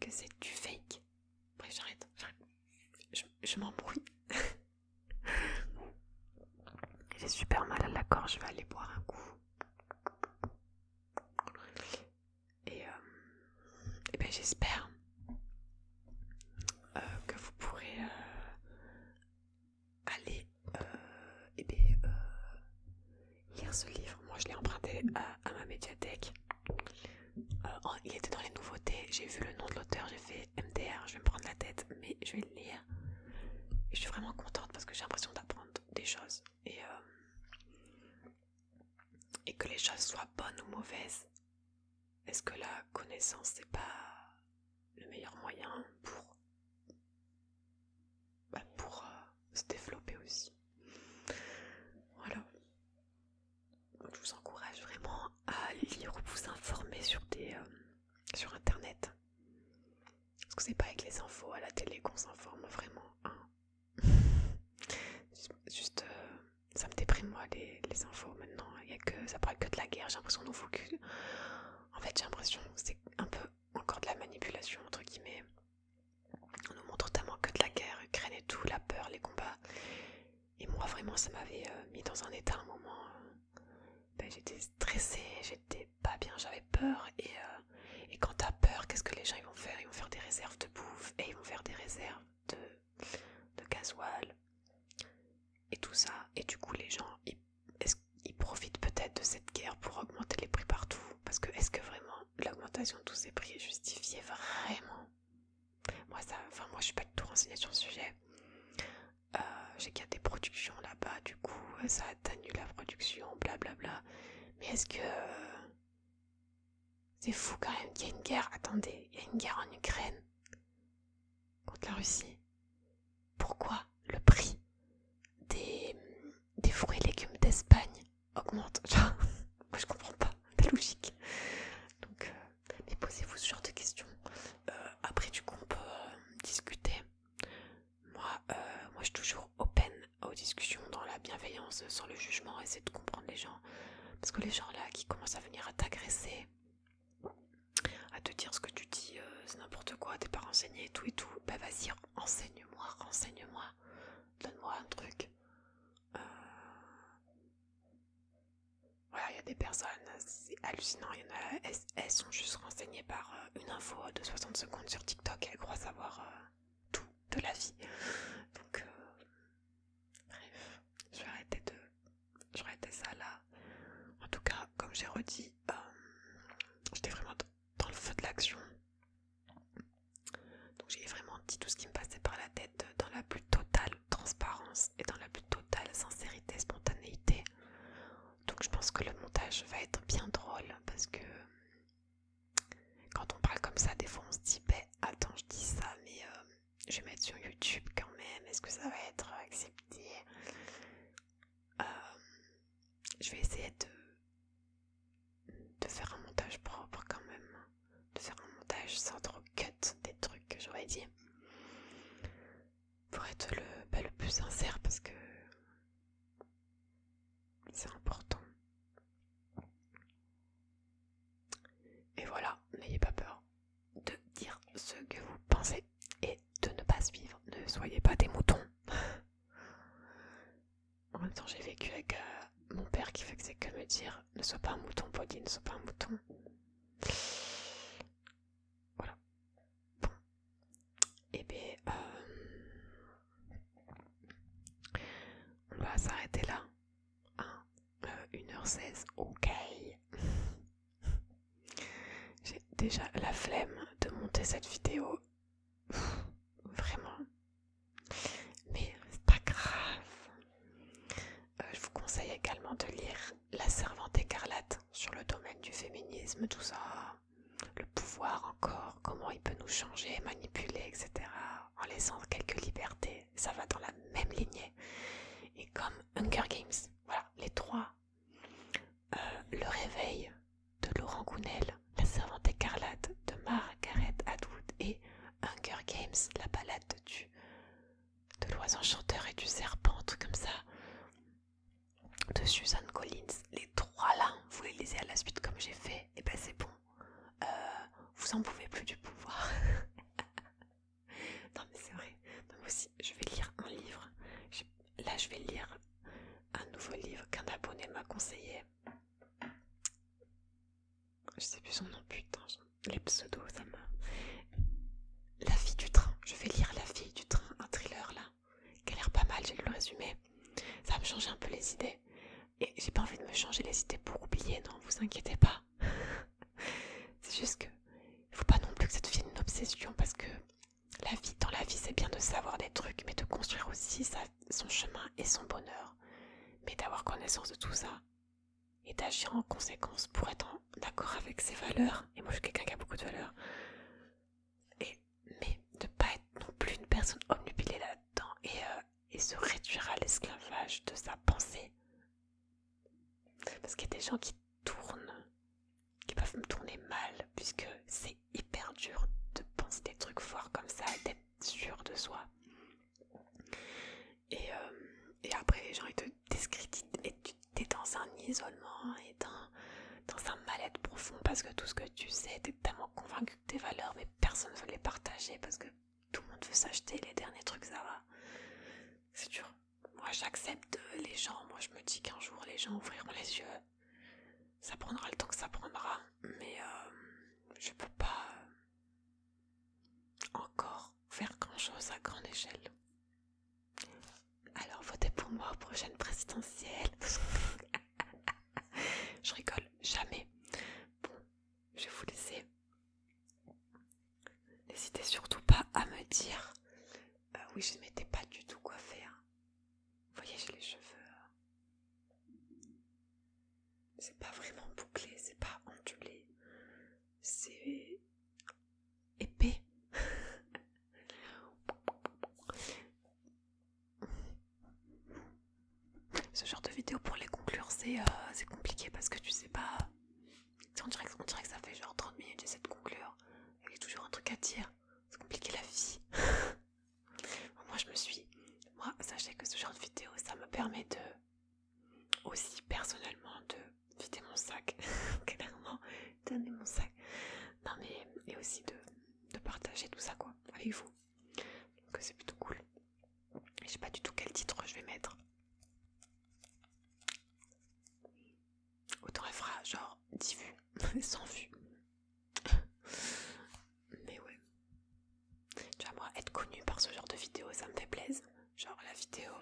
S1: que c'est du fake. Bref, j'arrête. Je m'embrouille. J'ai super mal à la gorge, je vais aller boire un coup. Et ben j'espère que vous pourrez aller lire ce livre. Moi je l'ai emprunté à ma médiathèque. Il était dans les nouveautés, j'ai vu le nom de l'auteur, j'ai fait MDR, je vais me prendre la tête, mais je vais le lire. Et je suis vraiment contente parce que j'ai l'impression d'apprendre des choses. Et que les choses soient bonnes ou mauvaises. Est-ce que la connaissance c'est pas le meilleur moyen pour se développer aussi? Voilà. Donc je vous encourage vraiment à lire ou vous informer sur internet. Parce que c'est pas avec les infos à la télé qu'on s'informe vraiment, hein. Juste, ça me déprime moi les infos maintenant. Ça parle que de la guerre, j'ai l'impression qu'on nous fout que... En fait j'ai l'impression que c'est un peu encore de la manipulation entre guillemets. On nous montre tellement que de la guerre, Ukraine et tout, la peur, les combats. Et moi vraiment ça m'avait mis dans un état un moment. J'étais stressée, j'étais pas bien, j'avais peur. Et quand t'as peur, qu'est-ce que les gens ils vont faire? Ils vont faire des réserves de bouffe et ils vont faire des réserves de gasoil et tout ça. Et du coup les gens ils profitent peut-être de cette guerre pour augmenter les prix partout. Parce que est-ce que vraiment l'augmentation de tous ces prix est justifiée vraiment? Moi je suis pas du tout renseignée sur le sujet. J'ai qu'il y a des productions là-bas, du coup ça atténue la production, blablabla. Mais est-ce que c'est fou quand même qu'il y ait une guerre? Attendez, il y a une guerre en Ukraine contre la Russie. Pourquoi le prix des fruits et légumes d'Espagne augmente? Moi je comprends pas la logique. Donc, mais posez-vous ce genre de questions. Après du coup on peut discuter. Moi je suis toujours open aux discussions dans la bienveillance, sans le jugement, essayer de comprendre les gens. Parce que les gens-là qui commencent à venir à t'agresser, à te dire ce que tu dis, c'est n'importe quoi, t'es pas renseigné et tout, bah vas-y, renseigne-moi, donne-moi un truc. Voilà, il y a des personnes, c'est hallucinant, il y en a, elles sont juste renseignées par une info de 60 secondes sur TikTok, elles croient savoir tout de la vie. Donc, bref, je vais arrêter ça là. En tout cas, comme j'ai redit, j'étais vraiment dans le feu de l'action. Donc j'ai vraiment dit tout ce qui me passait par la tête dans la plus totale transparence et dans la plus totale sincérité, spontanéité. Donc je pense que le montage va être bien drôle parce que quand on parle comme ça, des fois on se dit attends, je dis ça mais je vais mettre sur YouTube quand même, est-ce que ça va être accepté? Je vais essayer de faire un montage propre quand même, de faire un montage sans trop cut des trucs que j'aurais dit pour être le plus sincère parce que c'est important. Et voilà, n'ayez pas peur de dire ce que vous pensez et de ne pas suivre, ne soyez pas des moutons. En même temps, j'ai vécu avec mon père qui fait que me dire ne sois pas un mouton, Polly, ne sois pas un mouton. Voilà. Bon. Et bien, on va s'arrêter là. 1h16, ok. J'ai déjà la flemme de monter cette vidéo. Vraiment. Mais c'est pas grave. Je vous conseille également de lire La Servante écarlate sur le domaine du féminisme, tout ça. Le pouvoir encore, comment il peut nous changer, manipuler, etc. En laissant quelques libertés. Ça va dans la même lignée. Et comme Hunger Games, voilà, les trois. Le réveil de Laurent Gounel, La Servante écarlate de Margaret Atwood et Hunger Games, la balade de l'oiseau chanteur et du serpent, un truc comme ça, de Suzanne Collins. Les trois là, vous les lisez à la suite comme j'ai fait, et ben c'est bon. Vous en pouvez plus du pouvoir. Non mais c'est vrai. Non, moi aussi, je vais lire un livre. Là, je vais lire un nouveau livre qu'un abonné m'a conseillé. Je sais plus son nom, putain, les pseudos, ça m'a... La fille du train, je vais lire La fille du train, un thriller là, qui a l'air pas mal, j'ai lu le résumé. Ça va me changer un peu les idées. Et j'ai pas envie de me changer les idées pour oublier, non, vous inquiétez pas. C'est juste que il faut pas non plus que ça devienne une obsession parce que dans la vie, c'est bien de savoir des trucs, mais de construire aussi son chemin et son bonheur. Mais d'avoir connaissance de tout ça et d'agir en conséquence pour être en accord avec ses valeurs. Et moi, je suis quelqu'un qui a beaucoup de valeurs. Mais de pas être non plus une personne obnubilée là-dedans et se réduire à l'esclavage de sa pensée. Parce qu'il y a des gens qui peuvent me tourner mal, puisque c'est hyper dur de penser des trucs forts comme ça et d'être sûr de soi. Et après, les gens, ils te discréditent et tu es dans un isolement et dans un mal-être profond parce que tout ce que tu sais, t'es tellement convaincu de tes valeurs, mais personne ne veut les partager parce que tout le monde veut s'acheter les derniers trucs, ça va. C'est dur. Moi, j'accepte les gens. Moi, je me dis qu'un jour, les gens ouvriront les yeux. Ça prendra le temps que ça prendra, mais je peux pas encore faire grand-chose à grande échelle. Alors, votez pour moi aux prochaines présidentielles. Je rigole, jamais. Bon, je vais vous laisser. N'hésitez surtout pas à me dire. Oui, je ne m'étais pas du tout coiffée. Hein. Vous voyez, j'ai les cheveux. C'est pas vraiment bouclé, c'est pas ondulé. C'est épais. Ce genre de vidéo pour les conclure, c'est compliqué parce que tu sais pas. On dirait que ça fait genre 30 minutes, j'essaie de conclure. Il y a toujours un truc à dire. C'est compliqué la vie. Moi, sachez que ce genre de vidéo, ça me permet aussi personnellement de vider mon sac tenez mon sac. Non mais, et aussi de partager tout ça quoi, avec vous. Donc c'est plutôt cool. Je sais pas du tout quel titre je vais mettre. Autant elle fera genre 10 vues, 100 vues. Mais ouais. Tu vois, moi, être connue par ce genre de vidéo, ça me fait plaisir. Genre la vidéo,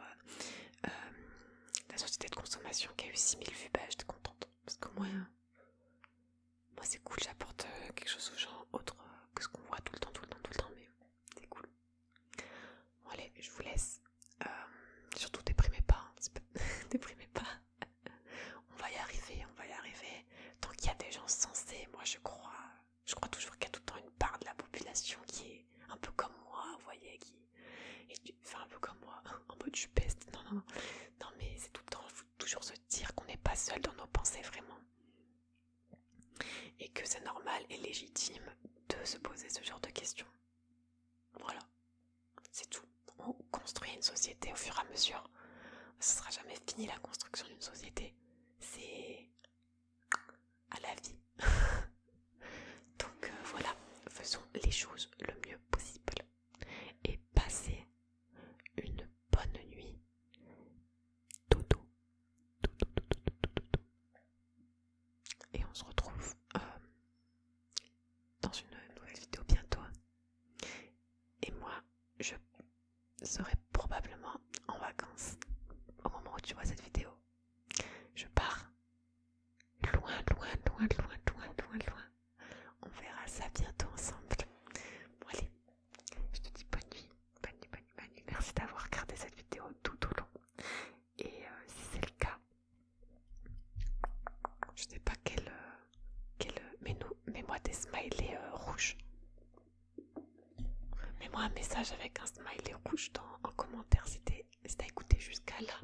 S1: la société de consommation qui a eu 6000 vues, bah j'étais contente. Parce que moi c'est cool, j'apporte quelque chose aux gens autre que ce qu'on voit tout le temps, mais c'est cool. Bon allez, je vous laisse. Surtout déprimez pas, hein. Déprimez pas. On va y arriver. Tant qu'il y a des gens sensés, moi je crois toujours qu'il y a tout le temps une part de la population qui est un peu comme moi, vous voyez, enfin un peu comme moi, en mode je peste. Non, mais c'est tout le temps, faut toujours se dire qu'on n'est pas seul dans nos pensées vraiment. Et que c'est normal et légitime de se poser ce genre de questions. Voilà, c'est tout. On construit une société au fur et à mesure. Ce sera jamais fini la construction d'une société. C'est à la vie. Donc voilà, faisons les choses le mieux possible. Et passez une bonne nuit. Dodo. Et on se retrouve dans une nouvelle vidéo bientôt. Et moi, je serai probablement en vacances au moment où tu vois cette vidéo. Je pars loin. On verra ça bientôt ensemble. Bon allez, je te dis bonne nuit. Merci d'avoir regardé cette vidéo tout au long. Et si c'est le cas, je sais pas mets-moi des smileys rouges. Mets-moi un message avec un smiley rouge en commentaire si t'as écouté jusqu'à là.